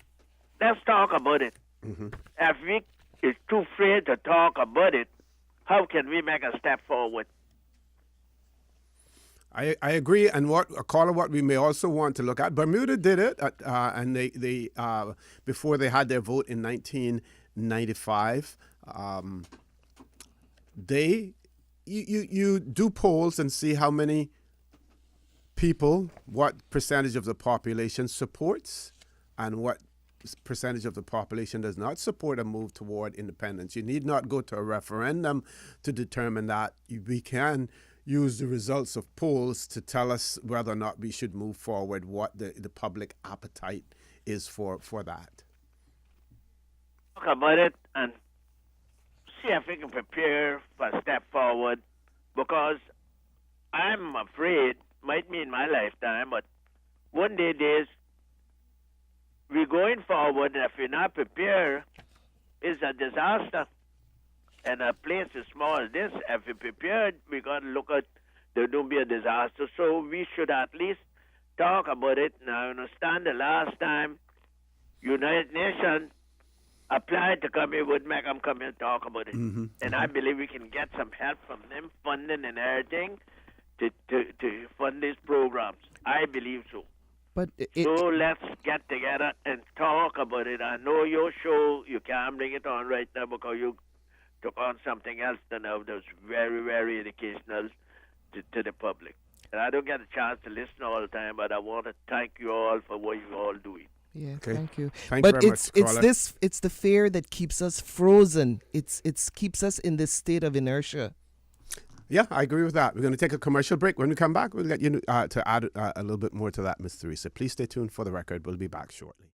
let's talk about it. Mm-hmm. If we is too afraid to talk about it, how can we make a step forward? I agree, and what we may also want to look at. Bermuda did it, and they before they had their vote in 1995. You do polls and see how many people, what percentage of the population supports, and what percentage of the population does not support a move toward independence. You need not go to a referendum to determine that. We can use the results of polls to tell us whether or not we should move forward, what the public appetite is for that. Talk about it and see if we can prepare for a step forward, because I'm afraid, might be in my lifetime, but one day we're going forward, and if we're not prepared, it's a disaster. And a place as small as this, if we're prepared, we got to look at there don't be a disaster. So we should at least talk about it. Now, I understand the last time United Nations applied to come here, would make them come here and talk about it. And I believe we can get some help from them, funding and everything, to fund these programs. I believe so. But so let's get together and talk about it. I know your show, you can't bring it on right now because you took on something else to now that's very, very educational to the public. And I don't get a chance to listen all the time, but I want to thank you all for what you all doing. Yeah, okay. Thank you. Thank but you very it's much, it's the fear that keeps us frozen. It's keeps us in this state of inertia. Yeah, I agree with that. We're going to take a commercial break. When we come back, we'll get you to add a little bit more to that, Ms. Teresa. Please stay tuned for the record. We'll be back shortly.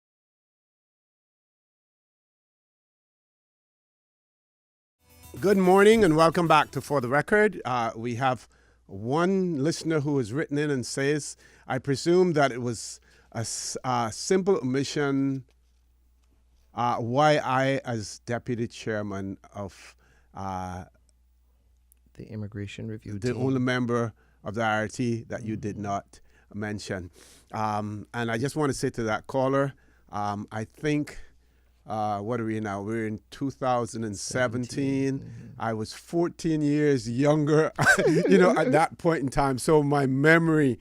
Good morning and welcome back to For the Record. We have one listener who has written in and says, I presume that it was a simple omission why I, as deputy chairman of the immigration review the team. only member of the IRT that you did not mention. And I just want to say to that caller, I think, what are we now? We're in 2017. I was 14 years younger, at that point in time. So my memory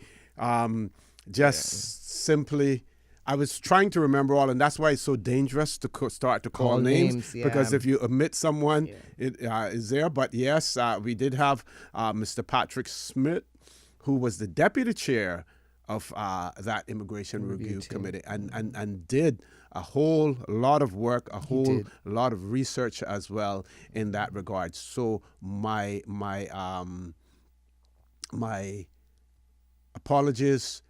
simply, I was trying to remember all, and that's why it's so dangerous to start to call names because if you omit someone, it is there. But yes, we did have Mr. Patrick Smith, who was the deputy chair of that immigration review committee, and did a whole lot of work, a whole lot of research as well in that regard. So my apologies,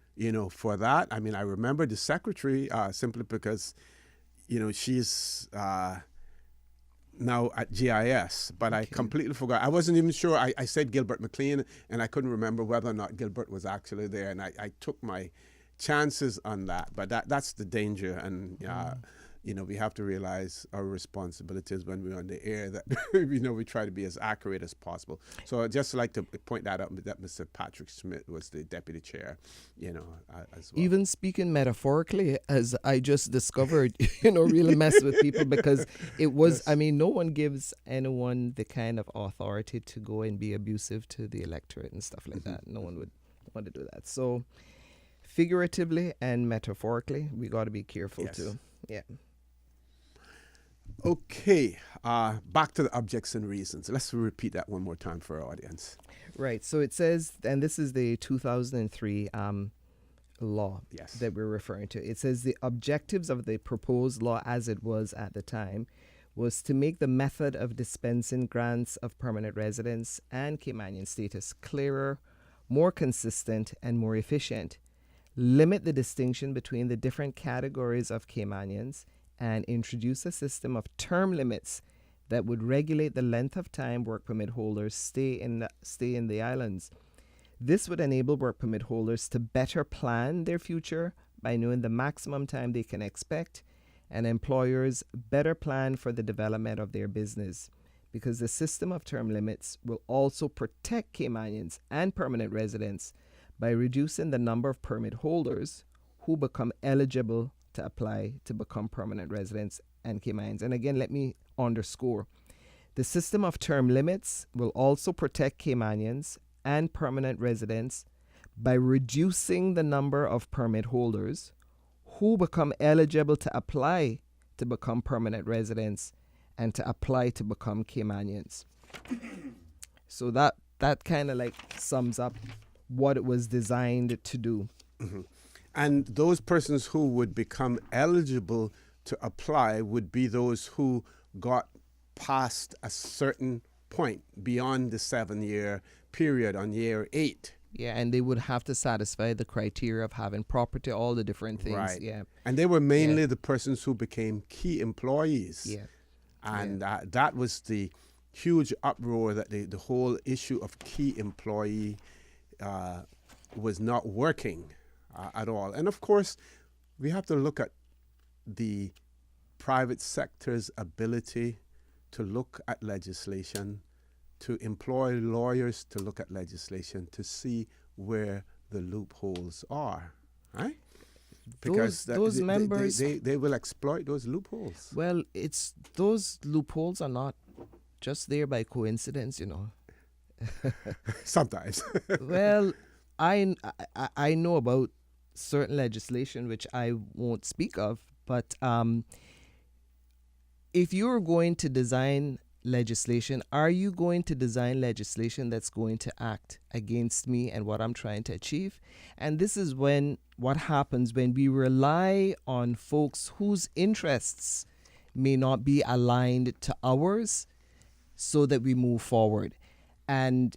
for that. I mean, I remember the secretary simply because, she's now at GIS, but I completely forgot. I wasn't even sure. I said Gilbert McLean, and I couldn't remember whether or not Gilbert was actually there, and I took my chances on that. But that's the danger, and we have to realize our responsibilities when we're on the air, that we try to be as accurate as possible. So I'd just like to point that out, that Mr. Patrick Smith was the deputy chair, as well. Even speaking metaphorically, as I just discovered, really mess with people, because it was, no one gives anyone the kind of authority to go and be abusive to the electorate and stuff like that. No one would want to do that. So figuratively and metaphorically, we got to be careful too. Yeah. Okay, back to the objects and reasons. Let's repeat that one more time for our audience. Right, so it says, and this is the 2003 law that we're referring to. It says the objectives of the proposed law as it was at the time was to make the method of dispensing grants of permanent residence and Caymanian status clearer, more consistent, and more efficient, limit the distinction between the different categories of Caymanians, and introduce a system of term limits that would regulate the length of time work permit holders stay in the islands. This would enable work permit holders to better plan their future by knowing the maximum time they can expect, and employers better plan for the development of their business, because the system of term limits will also protect Caymanians and permanent residents by reducing the number of permit holders who become eligible to apply to become permanent residents and Caymanians. And again, let me underscore, the system of term limits will also protect Caymanians and permanent residents by reducing the number of permit holders who become eligible to apply to become permanent residents and to apply to become Caymanians. So that kind of sums up what it was designed to do. Mm-hmm. And those persons who would become eligible to apply would be those who got past a certain point beyond the 7-year period on year 8. Yeah, and they would have to satisfy the criteria of having property, all the different things. Right. Yeah. And they were mainly the persons who became key employees. Yeah. And that was the huge uproar, that the whole issue of key employee was not working at all. And of course, we have to look at the private sector's ability to look at legislation, to employ lawyers to look at legislation, to see where the loopholes are, right? Because those members, they will exploit those loopholes. Well, it's those loopholes are not just there by coincidence, you know. Sometimes. Well, I know about certain legislation which I won't speak of, but if you're going to design legislation, are you going to design legislation that's going to act against me and what I'm trying to achieve? And this is what happens when we rely on folks whose interests may not be aligned to ours so that we move forward. And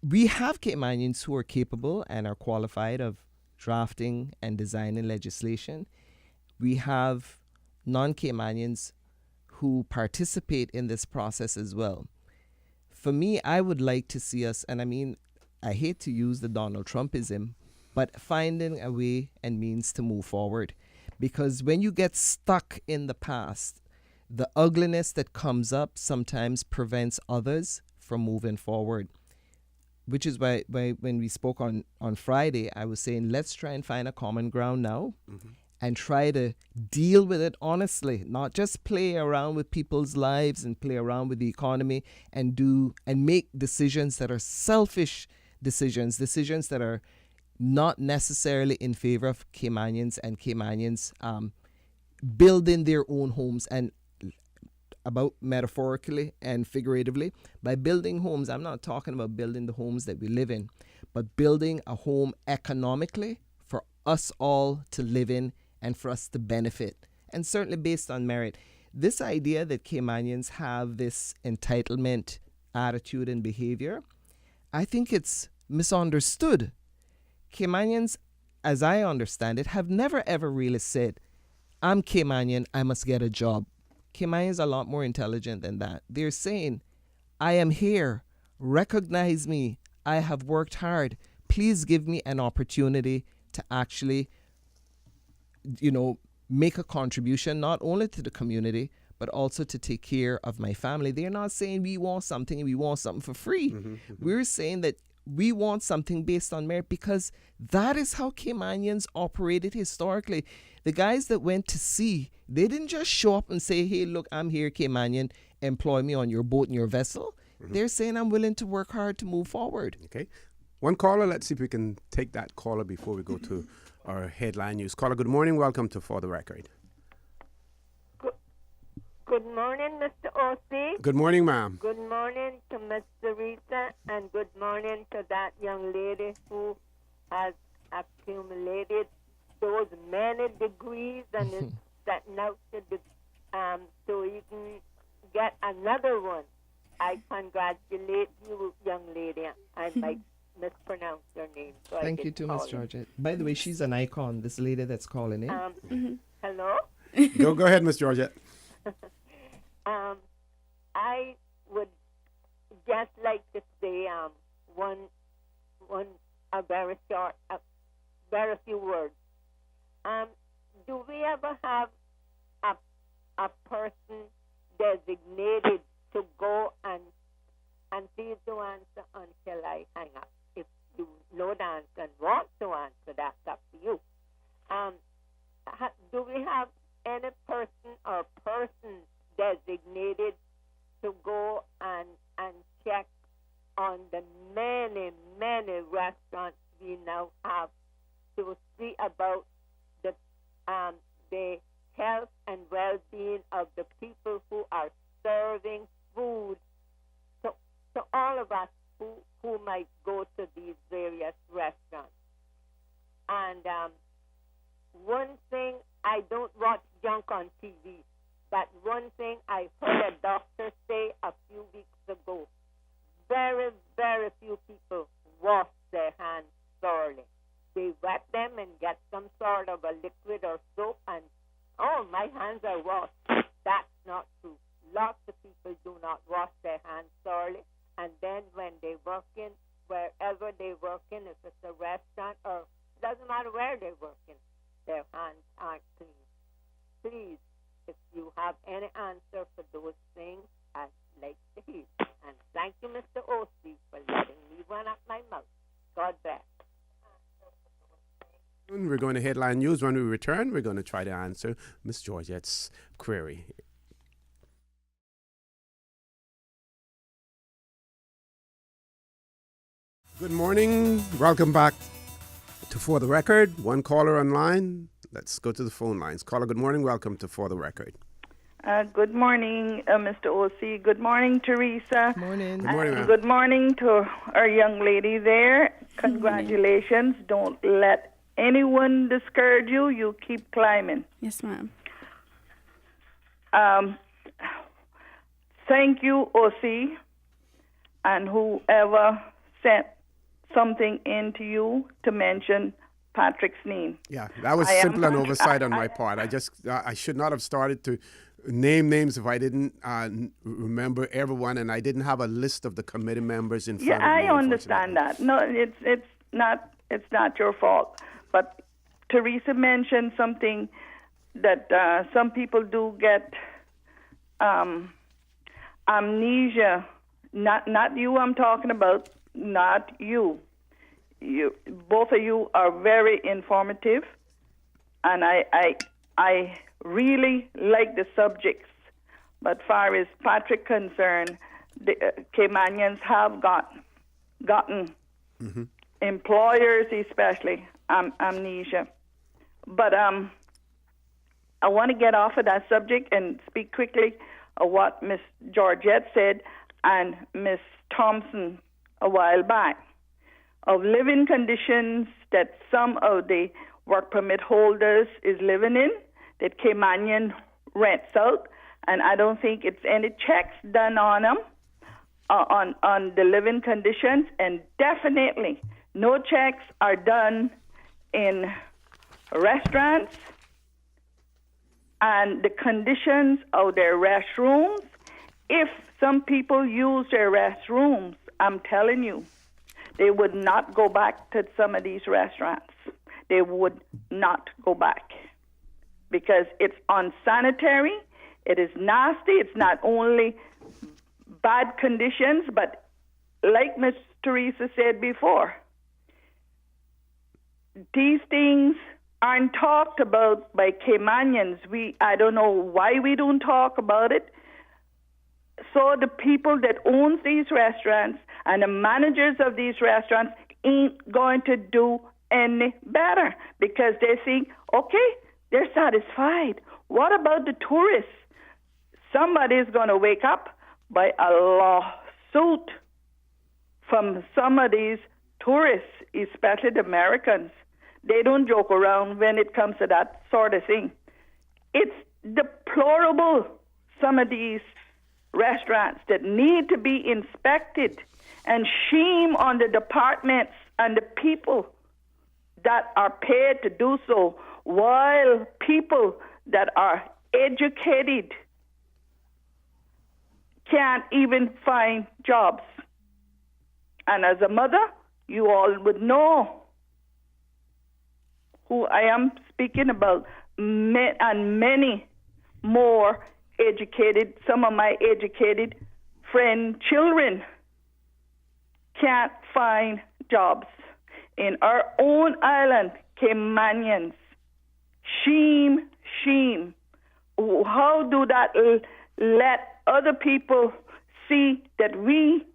we have Caymanians who are capable and are qualified of drafting and designing legislation. We have non-Caymanians who participate in this process as well. For me, I would like to see us, and I mean, I hate to use the Donald Trumpism, but finding a way and means to move forward. Because when you get stuck in the past, the ugliness that comes up sometimes prevents others from moving forward. Which is why when we spoke on Friday, I was saying, let's try and find a common ground now. Mm-hmm. And try to deal with it honestly, not just play around with people's lives and play around with the economy and make decisions that are selfish decisions that are not necessarily in favor of Caymanians and Caymanians building their own homes. And about metaphorically and figuratively, by building homes, I'm not talking about building the homes that we live in, but building a home economically for us all to live in and for us to benefit, and certainly based on merit. This idea that Caymanians have this entitlement attitude and behavior, I think it's misunderstood. Caymanians, as I understand it, have never ever really said, I'm Caymanian, I must get a job. Caymanians are a lot more intelligent than that. They're saying, I am here, recognize me, I have worked hard, please give me an opportunity to actually make a contribution not only to the community, but also to take care of my family. They're not saying we want something for free. Mm-hmm, mm-hmm. We're saying that we want something based on merit because that is how Caymanians operated historically. The guys that went to sea, they didn't just show up and say, hey, look, I'm here, Caymanian, employ me on your boat and your vessel. Mm-hmm. They're saying I'm willing to work hard to move forward. Okay. One caller, let's see if we can take that caller before we go to our headline news. Caller, good morning. Welcome to For the Record. Good morning, Mr. O.C. Good morning, ma'am. Good morning to Miss Teresa, and good morning to that young lady who has accumulated those many degrees and is setting out to even get another one. I congratulate you, young lady. I might mispronounce your name. So Thank you too, Miss Georgette. By the way, she's an icon, this lady that's calling in. Hello? Go ahead, Miss Georgette. I would just like to say a very short, very few words. Do we ever have a person designated to go and please do answer until I hang up? If you know the answer and want to answer, that's up to you. Do we have any person or persons designated to go and check on the many, many restaurants we now have to see about the health and well-being of the people who are serving food to all of us who might go to these various restaurants? And one thing, I don't watch junk on TV, but one thing I heard a doctor say a few weeks ago, very, very few people wash their hands thoroughly. They wet them and get some sort of a liquid or soap and, oh, my hands are washed. That's not true. Lots of people do not wash their hands thoroughly, and then when they work in, wherever they work in, if it's a restaurant or doesn't matter where they're working, their hands aren't clean. Please, if you have any answer for those things, I'd like to hear. And thank you, Mr. O.C., for letting me run up my mouth. God bless. We're going to headline news. When we return, we're going to try to answer Miss Georgette's query. Good morning. Welcome back to For the Record. One caller online. Let's go to the phone lines. Caller, good morning. Welcome to For the Record. Good morning, Mr. O.C. Good morning, Teresa. Morning. Good morning, ma'am. Good morning to our young lady there. Congratulations. Don't let anyone discourage you. You keep climbing. Yes, ma'am. Thank you, O.C., and whoever sent something into you to mention Patrick's name. Yeah, that was simple an oversight on my part. I should not have started to name names if I didn't remember everyone, and I didn't have a list of the committee members in front of me. Yeah, I understand that. No, it's not your fault. But Teresa mentioned something that some people do get amnesia. Not you. I'm talking about. Not you. You both of you are very informative, and I really like the subjects. But far as Patrick concerned, the Caymanians have gotten employers, especially amnesia. But I want to get off of that subject and speak quickly of what Miss Georgette said and Miss Thompson a while back, of living conditions that some of the work permit holders is living in, that Caymanian rents out, and I don't think it's any checks done on them, on the living conditions, and definitely no checks are done in restaurants and the conditions of their restrooms. If some people use their restrooms, I'm telling you, they would not go back to some of these restaurants. They would not go back because it's unsanitary, it is nasty, it's not only bad conditions, but like Miss Teresa said before, these things aren't talked about by Caymanians. I don't know why we don't talk about it. So the people that own these restaurants and the managers of these restaurants ain't going to do any better because they think, okay, they're satisfied. What about the tourists? Somebody's going to wake up by a lawsuit from some of these tourists, especially the Americans. They don't joke around when it comes to that sort of thing. It's deplorable, some of these restaurants that need to be inspected, and shame on the departments and the people that are paid to do so, while people that are educated can't even find jobs. And as a mother, you all would know who I am speaking about, and many more educated, some of my educated friend children can't find jobs. In our own island, Caymanians, shame, shame. How do that let other people see that we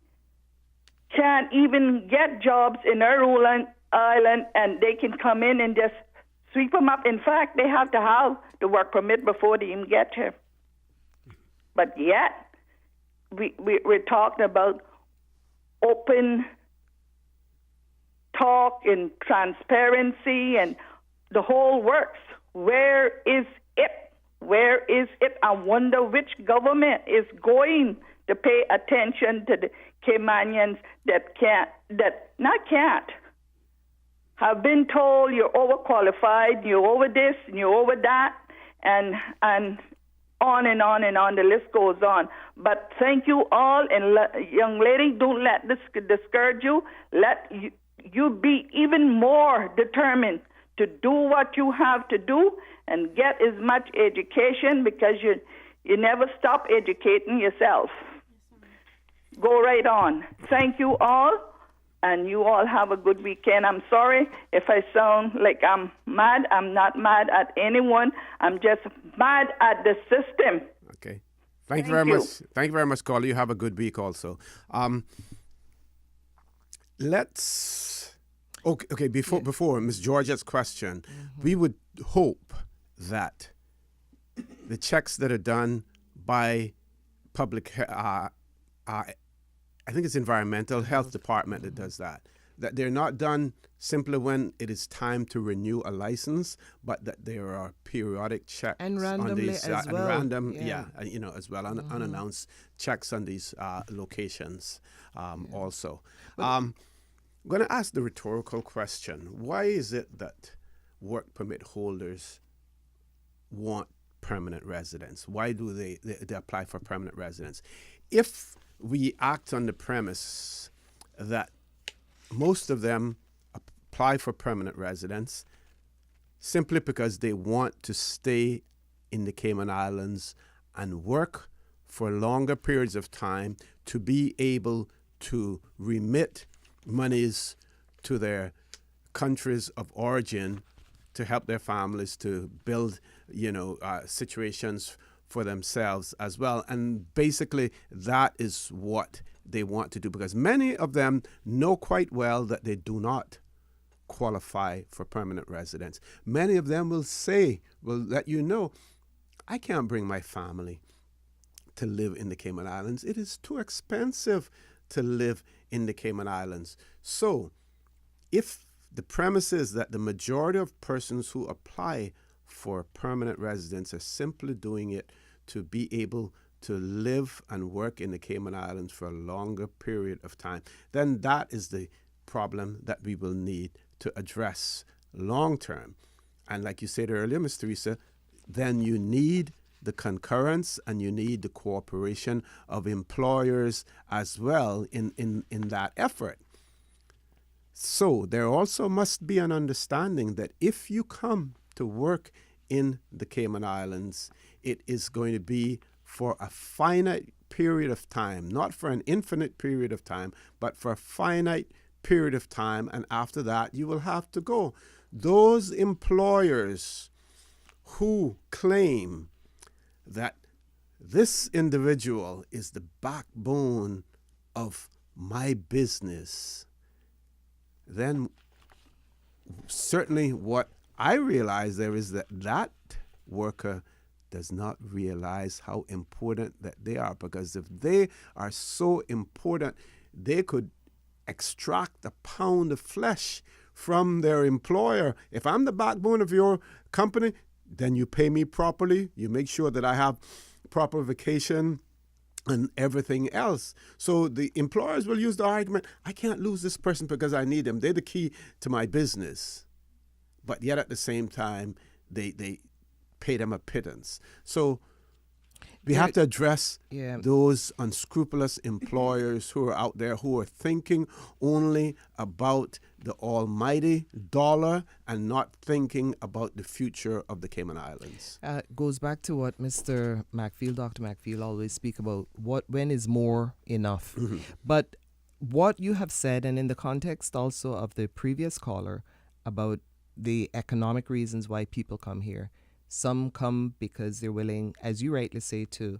can't even get jobs in our own island and they can come in and just sweep them up? In fact, they have to have the work permit before they even get here. But yet, we're talking about open talk and transparency and the whole works. Where is it? Where is it? I wonder which government is going to pay attention to the Caymanians that have been told you're overqualified, you're over this, and you're over that, and on and on and on. The list goes on. But thank you all, and young lady, don't let this discourage you. Let you be even more determined to do what you have to do and get as much education, because you never stop educating yourself. Go right on. Thank you all, and you all have a good weekend. I'm sorry if I sound like I'm mad. I'm not mad at anyone. I'm just mad at the system. Okay. Thank you very much. Thank you very much, caller. You have a good week also. Let's... Okay, before Ms. Georgette's question, we would hope that the checks that are done by public... I think it's environmental health department that does that they're not done simply when it is time to renew a license, but that there are periodic checks and randomly on these, as well. and random, as well, unannounced checks on these locations also. I'm going to ask the rhetorical question: why is it that work permit holders want permanent residence? Why do they apply for permanent residence? If we act on the premise that most of them apply for permanent residence simply because they want to stay in the Cayman Islands and work for longer periods of time to be able to remit monies to their countries of origin to help their families to build, situations for themselves as well. And basically that is what they want to do, because many of them know quite well that they do not qualify for permanent residence. Many of them will let you know, I can't bring my family to live in the Cayman Islands. It is too expensive to live in the Cayman Islands. So if the premise is that the majority of persons who apply for permanent residence are simply doing it to be able to live and work in the Cayman Islands for a longer period of time, then that is the problem that we will need to address long term. And like you said earlier, Ms. Teresa, then you need the concurrence and you need the cooperation of employers as well in that effort. So there also must be an understanding that if you come to work in the Cayman Islands, it is going to be for a finite period of time, not for an infinite period of time, but for a finite period of time, and after that you will have to go. Those employers who claim that this individual is the backbone of my business, then certainly what I realize there is that worker does not realize how important that they are, because if they are so important, they could extract a pound of flesh from their employer. If I'm the backbone of your company, then you pay me properly, you make sure that I have proper vacation and everything else. So the employers will use the argument, I can't lose this person because I need them. They're the key to my business. But yet at the same time, they pay them a pittance. So we have to address those unscrupulous employers who are out there who are thinking only about the almighty dollar and not thinking about the future of the Cayman Islands. Goes back to what Mr. McField, Dr. McField always speak about, when is more enough. Mm-hmm. But what you have said, and in the context also of the previous caller about the economic reasons why people come here. Some come because they're willing, as you rightly say, to,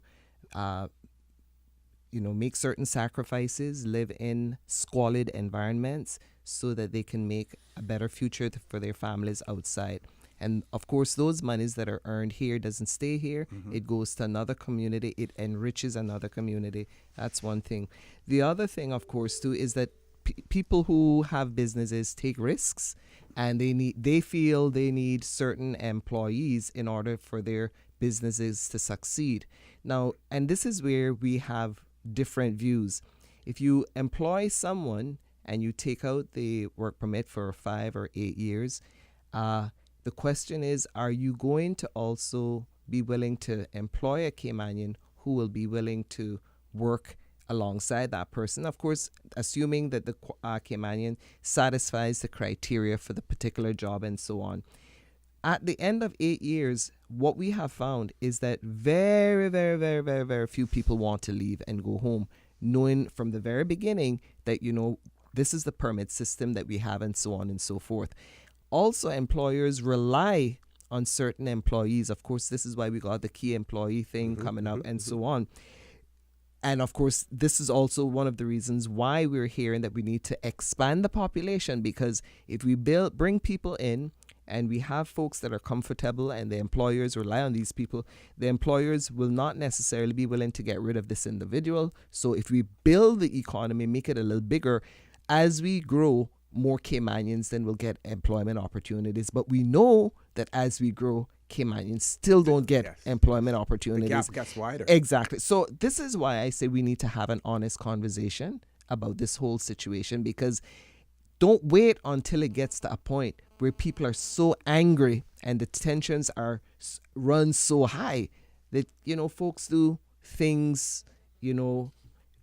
make certain sacrifices, live in squalid environments so that they can make a better future for their families outside. And of course, those monies that are earned here doesn't stay here. Mm-hmm. It goes to another community. It enriches another community. That's one thing. The other thing, of course, too, is that people who have businesses take risks, and they feel they need certain employees in order for their businesses to succeed. Now, and this is where we have different views. if you employ someone and you take out the work permit for 5 or 8 years, the question is, are you going to also be willing to employ a Caymanian who will be willing to work alongside that person? Of course, assuming that the Caymanian satisfies the criteria for the particular job and so on. At the end of 8 years, what we have found is that very, very, very, very, very few people want to leave and go home, knowing from the very beginning that, this is the permit system that we have and so on and so forth. Also, employers rely on certain employees. Of course, this is why we got the key employee thing coming up and so on. And of course, this is also one of the reasons why we're hearing that we need to expand the population, because if we bring people in and we have folks that are comfortable and the employers rely on these people, the employers will not necessarily be willing to get rid of this individual. So if we build the economy, make it a little bigger, as we grow, more Caymanians then will get employment opportunities. But we know that as we grow, Caymanians still don't get employment opportunities. The gap gets wider. Exactly. So this is why I say we need to have an honest conversation about this whole situation, because don't wait until it gets to a point where people are so angry and the tensions are run so high that, folks do things,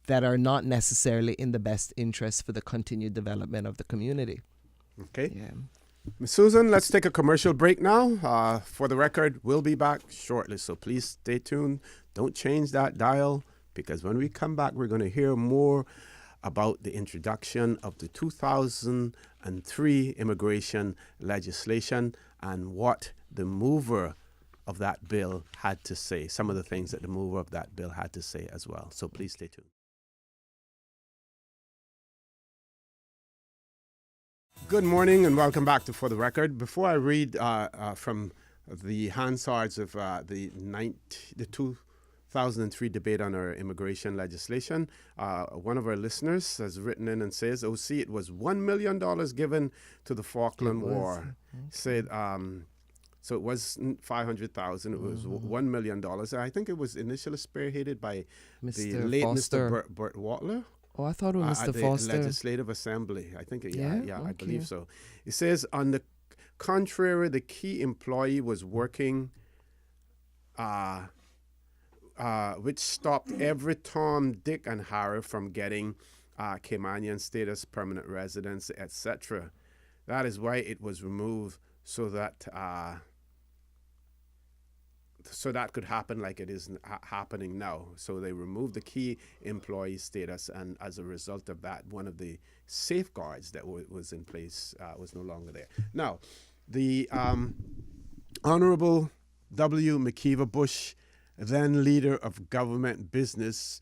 that are not necessarily in the best interest for the continued development of the community. Okay. Yeah. Ms. Susan, let's take a commercial break now. For the record, we'll be back shortly, so please stay tuned. Don't change that dial, because when we come back, we're going to hear more about the introduction of the 2003 immigration legislation and what the mover of that bill had to say, some of the things that the mover of that bill had to say as well. So please stay tuned. Good morning and welcome back to For the Record. Before I read from the Hansards of the 2003 debate on our immigration legislation, one of our listeners has written in and says, OC, it was $1 million given to the Falkland War. Said, so it wasn't 500,000, it was $1 million. I think it was initially spearheaded by the late Foster. Mr. Burt Watler. Oh, I thought it was at Mr. Foster. The Legislative Assembly. I think, Yeah? I Okay. believe so. It says, on the contrary, the key employee was working, which stopped every Tom, Dick, and Harry from getting Caymanian status, permanent residence, etc. That is why it was removed, so that that could happen like it is happening now. So they removed the key employee status, and as a result of that, one of the safeguards that was in place was no longer there. Now, the Honorable W. McKeever Bush, then leader of government business,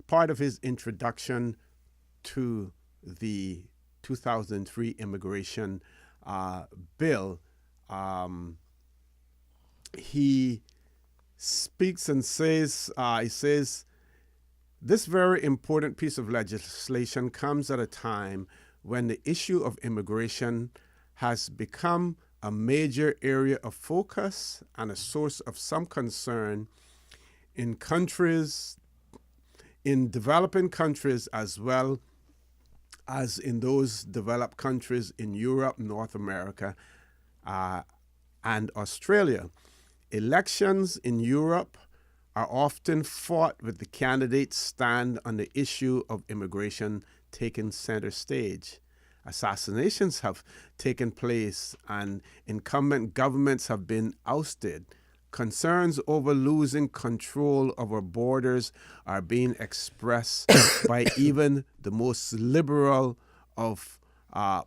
part of his introduction to the 2003 immigration bill, he speaks and says, he says, this very important piece of legislation comes at a time when the issue of immigration has become a major area of focus and a source of some concern in developing countries, as well as in those developed countries in Europe, North America, and Australia. Elections in Europe are often fought with the candidates' stand on the issue of immigration taking center stage. Assassinations have taken place and incumbent governments have been ousted. Concerns over losing control of our borders are being expressed by even the most liberal of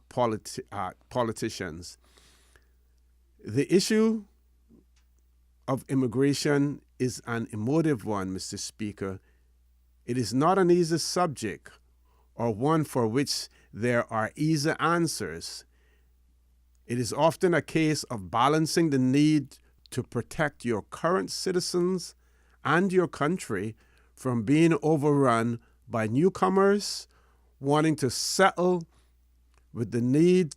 politicians. The issue of immigration is an emotive one, Mr. Speaker. It is not an easy subject or one for which there are easy answers. It is often a case of balancing the need to protect your current citizens and your country from being overrun by newcomers wanting to settle, with the need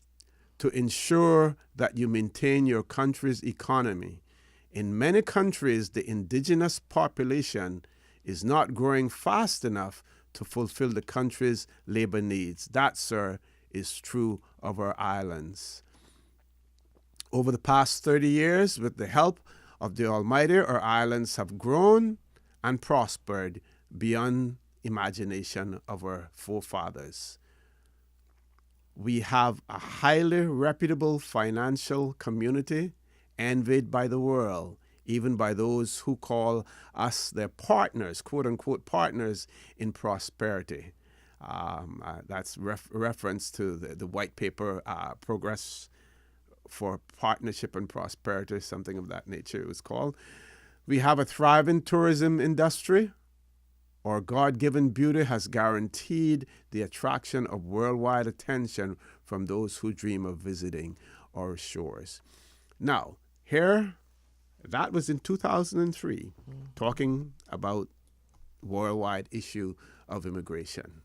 to ensure that you maintain your country's economy. In many countries, the indigenous population is not growing fast enough to fulfill the country's labor needs. That, sir, is true of our islands. Over the past 30 years, with the help of the Almighty, our islands have grown and prospered beyond imagination of our forefathers. We have a highly reputable financial community envied by the world, even by those who call us their partners, quote-unquote partners in prosperity. That's reference to the white paper, Progress for Partnership and Prosperity, something of that nature it was called. We have a thriving tourism industry. Our God-given beauty has guaranteed the attraction of worldwide attention from those who dream of visiting our shores. Now, here, that was in 2003, talking about worldwide issue of immigration.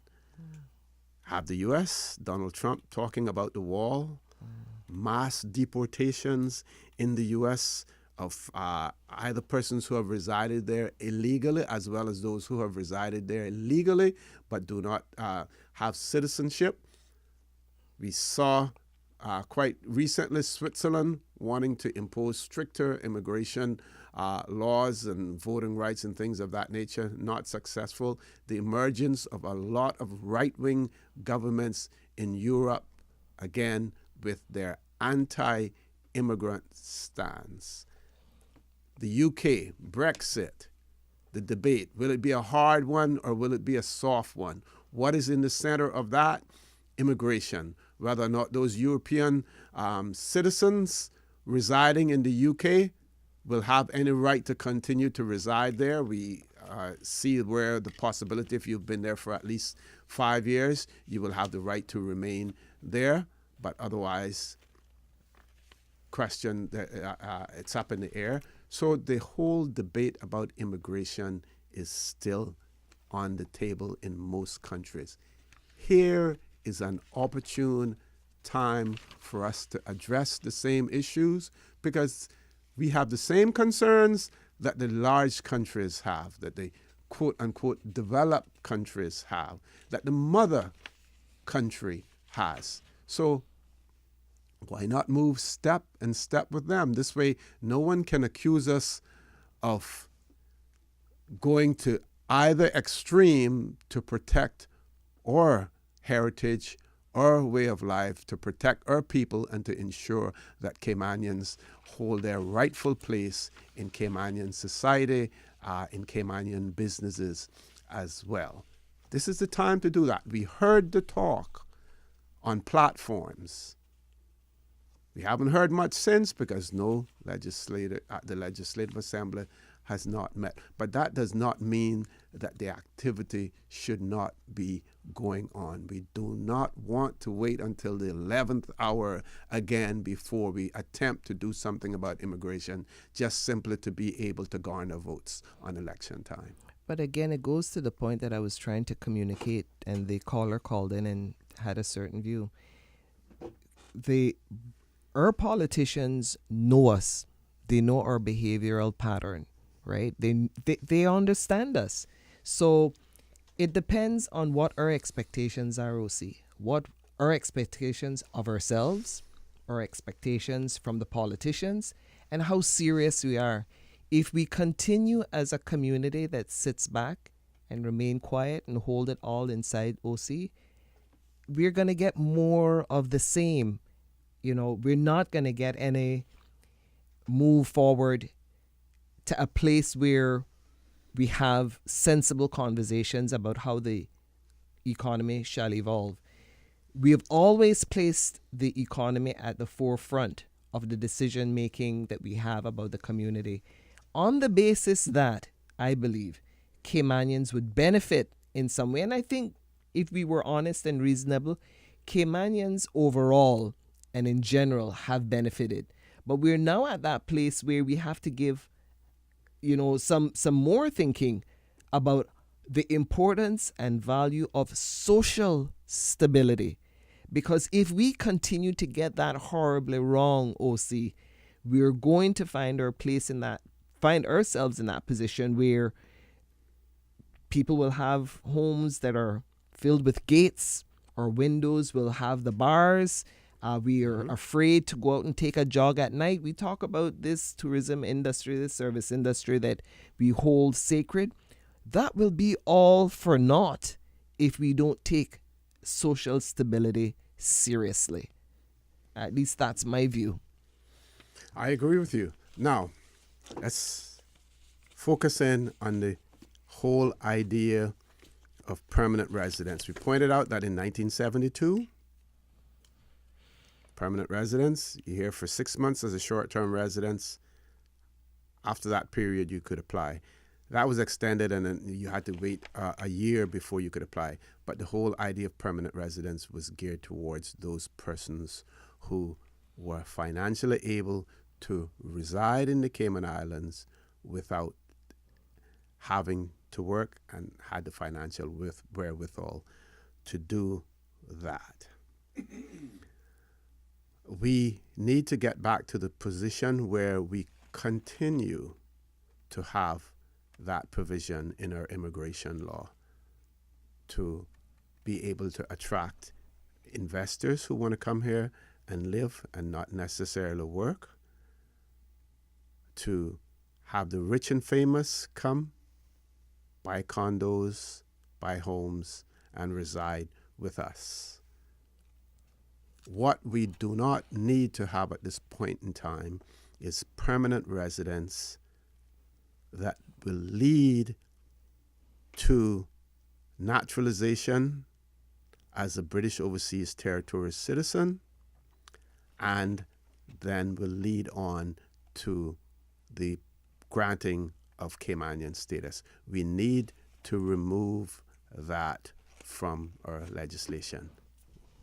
Have the U.S., Donald Trump, talking about the wall, mass deportations in the U.S., of either persons who have resided there illegally as well as those who have resided there legally but do not have citizenship. We saw quite recently Switzerland wanting to impose stricter immigration laws and voting rights and things of that nature, not successful. The emergence of a lot of right-wing governments in Europe, again, with their anti-immigrant stance. The UK, Brexit, the debate. Will it be a hard one or will it be a soft one? What is in the center of that? Immigration. Whether or not those European citizens residing in the UK will have any right to continue to reside there. We see where the possibility, if you've been there for at least 5 years, you will have the right to remain there. But otherwise, question, it's up in the air. So the whole debate about immigration is still on the table in most countries. Here is an opportune time for us to address the same issues because we have the same concerns that the large countries have, that the quote-unquote developed countries have, that the mother country has. So why not move step and step with them? This way, no one can accuse us of going to either extreme to protect our heritage, our way of life, to protect our people, and to ensure that Caymanians hold their rightful place in Caymanian society, in Caymanian businesses as well. This is the time to do that. We heard the talk on platforms. We haven't heard much since because the Legislative Assembly has not met. But that does not mean that the activity should not be going on. We do not want to wait until the 11th hour again before we attempt to do something about immigration, just simply to be able to garner votes on election time. But again, it goes to the point that I was trying to communicate, and the caller called in and had a certain view. Our politicians know us. They know our behavioral pattern, right? They understand us. So it depends on what our expectations are, OC. What our expectations of ourselves, our expectations from the politicians, and how serious we are. If we continue as a community that sits back and remain quiet and hold it all inside, OC, we're going to get more of the same. You know, we're not going to get any move forward to a place where we have sensible conversations about how the economy shall evolve. We have always placed the economy at the forefront of the decision making that we have about the community, on the basis that I believe Caymanians would benefit in some way. And I think if we were honest and reasonable, Caymanians overall and in general have benefited. But we're now at that place where we have to give, some more thinking about the importance and value of social stability. Because if we continue to get that horribly wrong, OC, we're going to find ourselves in that position where People will have homes that are filled with gates, or windows will have the bars. We are afraid to go out and take a jog at night. We talk about this tourism industry, this service industry that we hold sacred. That will be all for naught if we don't take social stability seriously. At least that's my view. I agree with you. Now, let's focus in on the whole idea of permanent residence. We pointed out that in 1972, permanent residence, you're here for 6 months as a short-term residence. After that period, you could apply. That was extended, and then you had to wait a year before you could apply. But the whole idea of permanent residence was geared towards those persons who were financially able to reside in the Cayman Islands without having to work, and had the financial wherewithal to do that. We need to get back to the position where we continue to have that provision in our immigration law to be able to attract investors who want to come here and live and not necessarily work, to have the rich and famous come, buy condos, buy homes, and reside with us. What we do not need to have at this point in time is permanent residence that will lead to naturalization as a British Overseas Territory citizen, and then will lead on to the granting of Caymanian status. We need to remove that from our legislation.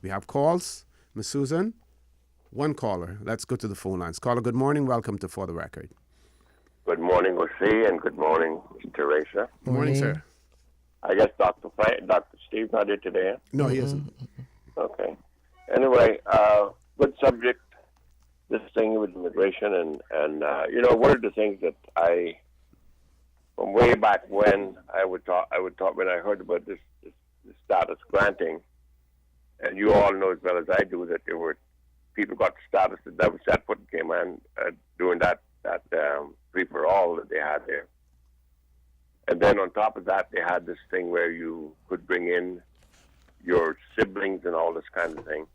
We have calls. Ms. Susan, one caller. Let's go to the phone lines. Caller, good morning. Welcome to For the Record. Good morning, O.C., and good morning, Mr. Teresa. Good morning, sir. I guess Dr. Steve's not here today. No, he isn't. Okay. Anyway, good subject, this thing with immigration. And one of the things that from way back when, I would talk when I heard about this status granting, and you all know as well as I do that there were people got status that was set foot in Cayman during that free-for-all that they had there. And then on top of that, they had this thing where you could bring in your siblings and all this kind of thing.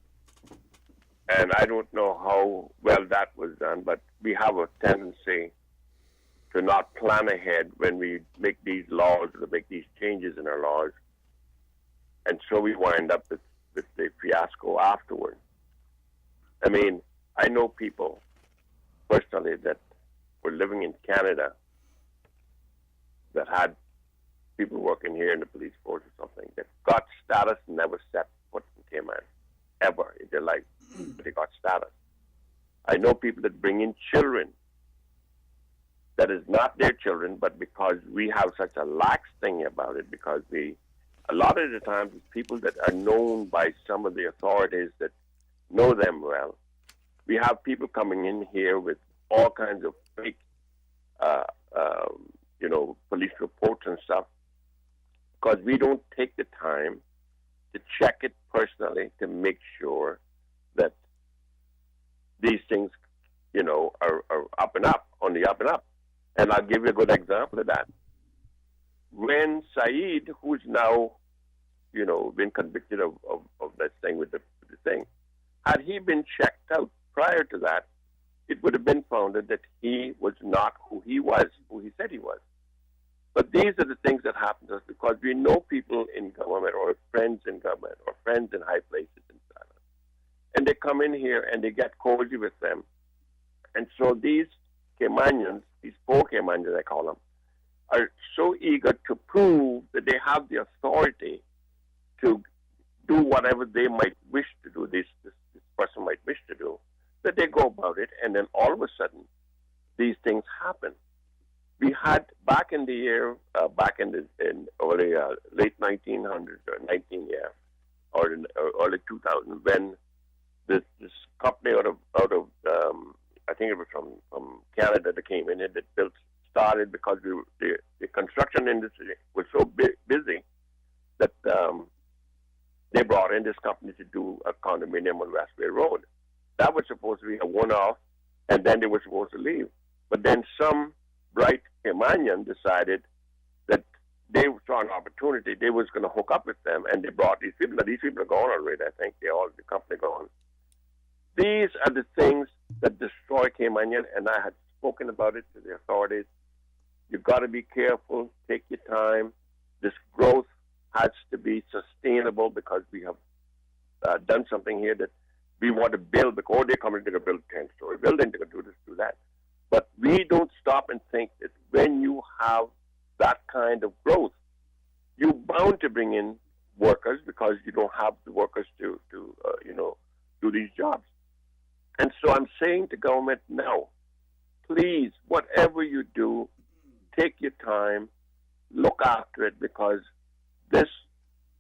And I don't know how well that was done, but we have a tendency to not plan ahead when we make these laws or make these changes in our laws. And so we wind up with the fiasco afterward. I mean, I know people personally that were living in Canada that had people working here in the police force or something that got status and never set foot in Cayman ever in their life, but they got status. I know people that bring in children that is not their children, but because we have such a lax thing about it, because a lot of the times it's people that are known by some of the authorities that know them well. We have people coming in here with all kinds of fake, police reports and stuff, because we don't take the time to check it personally to make sure that these things, are up and up, on the up and up. And I'll give you a good example of that. When Saeed, who's now, been convicted of that thing with the thing, had he been checked out prior to that, it would have been found that he was not who he said he was. But these are the things that happen to us because we know people in government or friends in government or friends in high places in China. And they come in here and they get cozy with them. And so these Caymanians, these poor Caymanians I call them, are so eager to prove that they have the authority to do whatever they might wish to do, this person might wish to do, that they go about it, and then all of a sudden, these things happen. We had back in the year, in early late 1900s or early 2000, when this company out of I think it was from Canada that came in and that built started because the construction industry was so busy that they brought in this company to do a condominium on Westway Road. That was supposed to be a one-off, and then they were supposed to leave. But then some bright Caymanian decided that they saw an opportunity. They was going to hook up with them, and they brought these people. Now, these people are gone already. I think the company gone. These are the things that destroy Caymanian, and I had spoken about it to the authorities. You've got to be careful. Take your time. This growth has to be sustainable because we have done something here that we want to build. Because they're coming to build a 10-story building, they're going to do this, do that. But we don't stop and think that when you have that kind of growth, you're bound to bring in workers because you don't have the workers to do these jobs. And so I'm saying to government, no, please, whatever you do, take your time, look after it, because this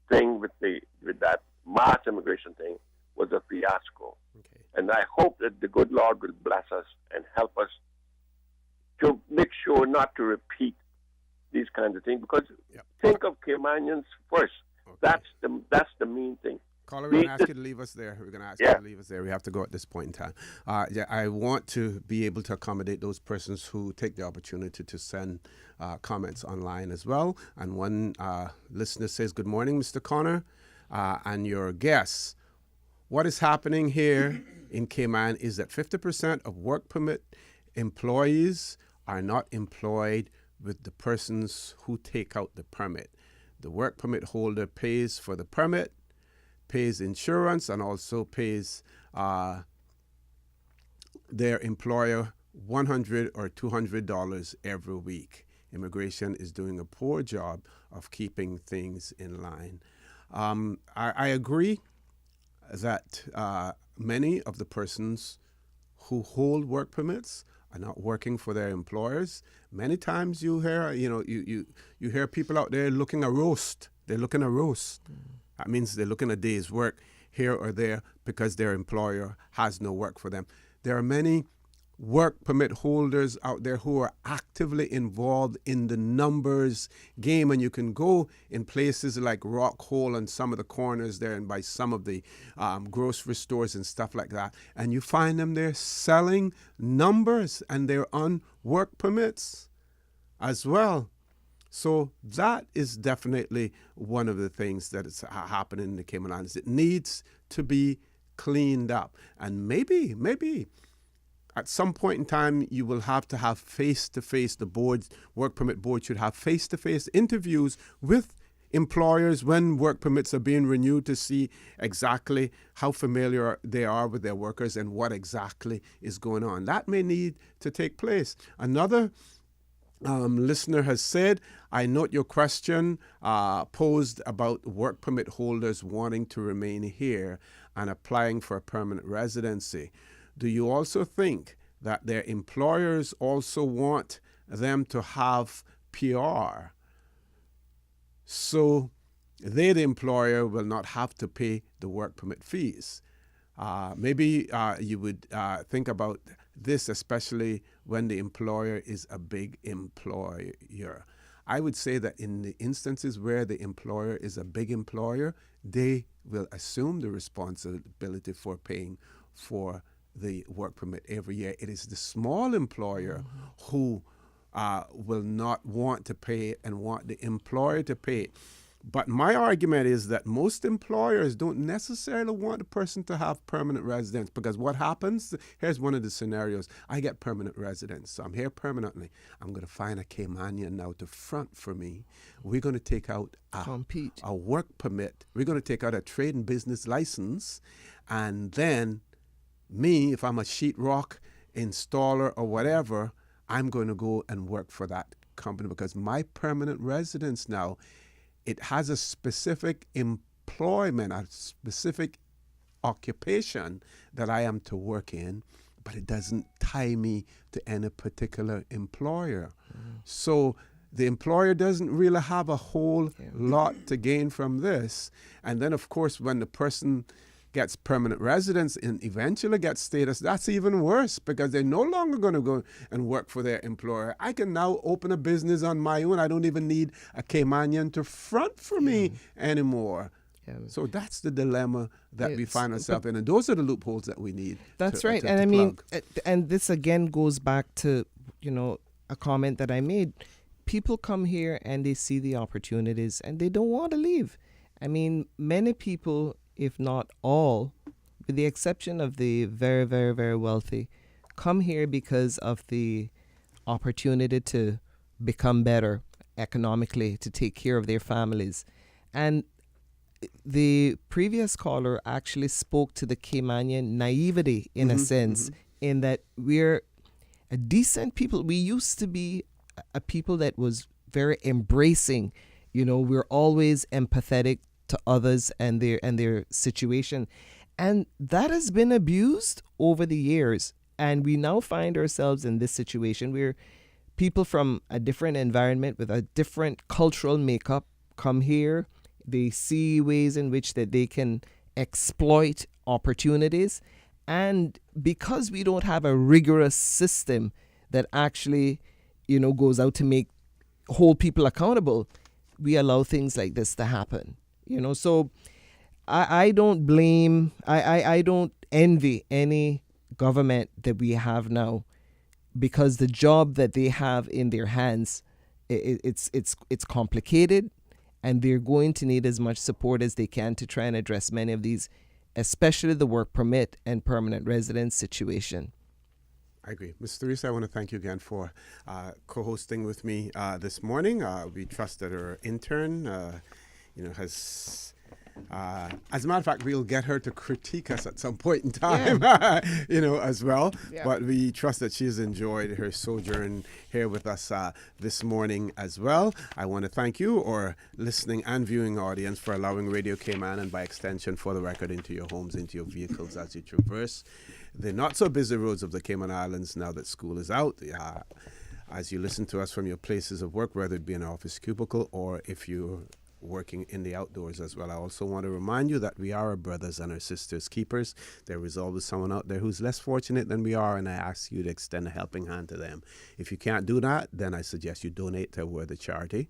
thing with that mass immigration thing was a fiasco. Okay. And I hope that the good Lord will bless us and help us to make sure not to repeat these kinds of things. Because think of Caymanians first. Okay. That's the main thing. Caller, we're going to ask you to leave us there. We're going to ask you to leave us there. We have to go at this point in time. I want to be able to accommodate those persons who take the opportunity to send comments online as well. And one listener says, "Good morning, Mr. Connor, and your guests. What is happening here in Cayman is that 50% of work permit employees are not employed with the persons who take out the permit. The work permit holder pays for the permit, pays insurance, and also pays their employer $100 or $200 every week. Immigration is doing a poor job of keeping things in line." I agree that many of the persons who hold work permits are not working for their employers. Many times you hear, you hear people out there looking a roast. They're looking a roast. That means they're looking a day's work here or there because their employer has no work for them. There are many work permit holders out there who are actively involved in the numbers game, and you can go in places like Rock Hole and some of the corners there and by some of the grocery stores and stuff like that, and you find them there selling numbers, and they're on work permits as well. So that is definitely one of the things that is happening in the Cayman Islands. It needs to be cleaned up, and maybe at some point in time, you will have to have face-to-face, the boards, work permit board should have face-to-face interviews with employers when work permits are being renewed to see exactly how familiar they are with their workers and what exactly is going on. That may need to take place. Another listener has said, "I note your question posed about work permit holders wanting to remain here and applying for a permanent residency. Do you also think that their employers also want them to have PR so they, the employer, will not have to pay the work permit fees?" Maybe you would think about this, especially when the employer is a big employer. I would say that in the instances where the employer is a big employer, they will assume the responsibility for paying for the work permit every year. It is the small employer who will not want to pay it and want the employer to pay it. But my argument is that most employers don't necessarily want the person to have permanent residence, because what happens, here's one of the scenarios. I get permanent residence, so I'm here permanently. I'm going to find a Caymanian now to front for me. We're going to take out a work permit. We're going to take out a trade and business license, and then me, if I'm a sheetrock installer or whatever, I'm going to go and work for that company because my permanent residence now, it has a specific employment, a specific occupation that I am to work in, but it doesn't tie me to any particular employer. So the employer doesn't really have a whole lot to gain from this. And then, of course, when the person gets permanent residence and eventually gets status, that's even worse because they're no longer going to go and work for their employer. I can now open a business on my own. I don't even need a Caymanian to front for me anymore. Yeah. So that's the dilemma that we find ourselves in, and those are the loopholes that we need. That's right. And I mean, and this again goes back to, a comment that I made. People come here and they see the opportunities and they don't want to leave. I mean, many people, if not all, with the exception of the very, very, very wealthy, come here because of the opportunity to become better economically, to take care of their families. And the previous caller actually spoke to the Caymanian naivety in a sense, in that we're a decent people. We used to be a people that was very embracing. We're always empathetic to others and their situation. And that has been abused over the years. And we now find ourselves in this situation where people from a different environment with a different cultural makeup come here. They see ways in which that they can exploit opportunities. And because we don't have a rigorous system that actually, goes out to hold people accountable, we allow things like this to happen. So I don't blame, I don't envy any government that we have now, because the job that they have in their hands, it's complicated. And they're going to need as much support as they can to try and address many of these, especially the work permit and permanent residence situation. I agree. Ms. Theresa, I want to thank you again for co-hosting with me this morning. We trust that our intern, has... as a matter of fact, we'll get her to critique us at some point in time, as well. Yeah. But we trust that she's enjoyed her sojourn here with us this morning as well. I want to thank you, our listening and viewing audience, for allowing Radio Cayman, and by extension For the Record, into your homes, into your vehicles as you traverse the not-so-busy roads of the Cayman Islands now that school is out. As you listen to us from your places of work, whether it be an office cubicle or if you're working in the outdoors as well. I also want to remind you that we are our brothers and our sisters' keepers. There is always someone out there who's less fortunate than we are, and I ask you to extend a helping hand to them. If you can't do that, then I suggest you donate to a worthy charity,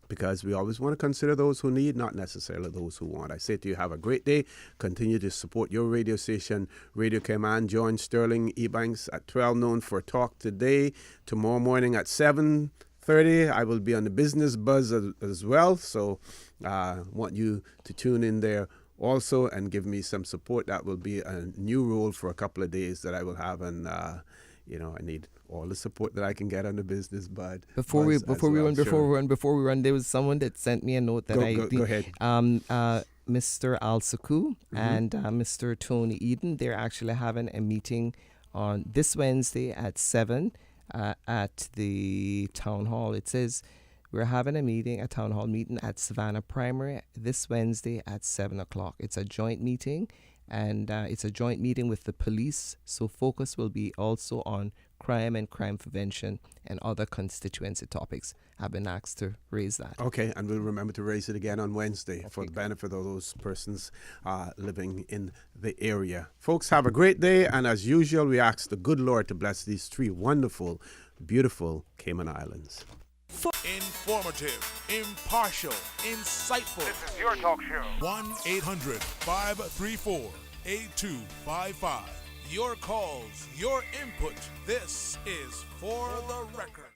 because we always want to consider those who need, not necessarily those who want. I say to you, have a great day. Continue to support your radio station, Radio Cayman. Join Sterling Ebanks at 12 noon for Talk Today. Tomorrow morning at 7:30, I will be on the Business Buzz as well. So want you to tune in there also and give me some support. That will be a new role for a couple of days that I will have. And, I need all the support that I can get on the Business Buzz. Before we run, there was someone that sent me a note that go ahead. Mr. Al-Saku and Mr. Tony Eden, they're actually having a meeting on this Wednesday at 7 at the town hall. It says we're having a town hall meeting at Savannah Primary this Wednesday at 7 o'clock. It's a joint meeting, and it's a joint meeting with the police. So focus will be also on crime and crime prevention and other constituency topics. I've been asked to raise that. Okay, and we'll remember to raise it again on Wednesday for the benefit of those persons living in the area. Folks, have a great day, and as usual, we ask the good Lord to bless these three wonderful, beautiful Cayman Islands. Informative, impartial, insightful. This is your talk show. 1-800-534-8255. Your calls, your input. This is For the Record.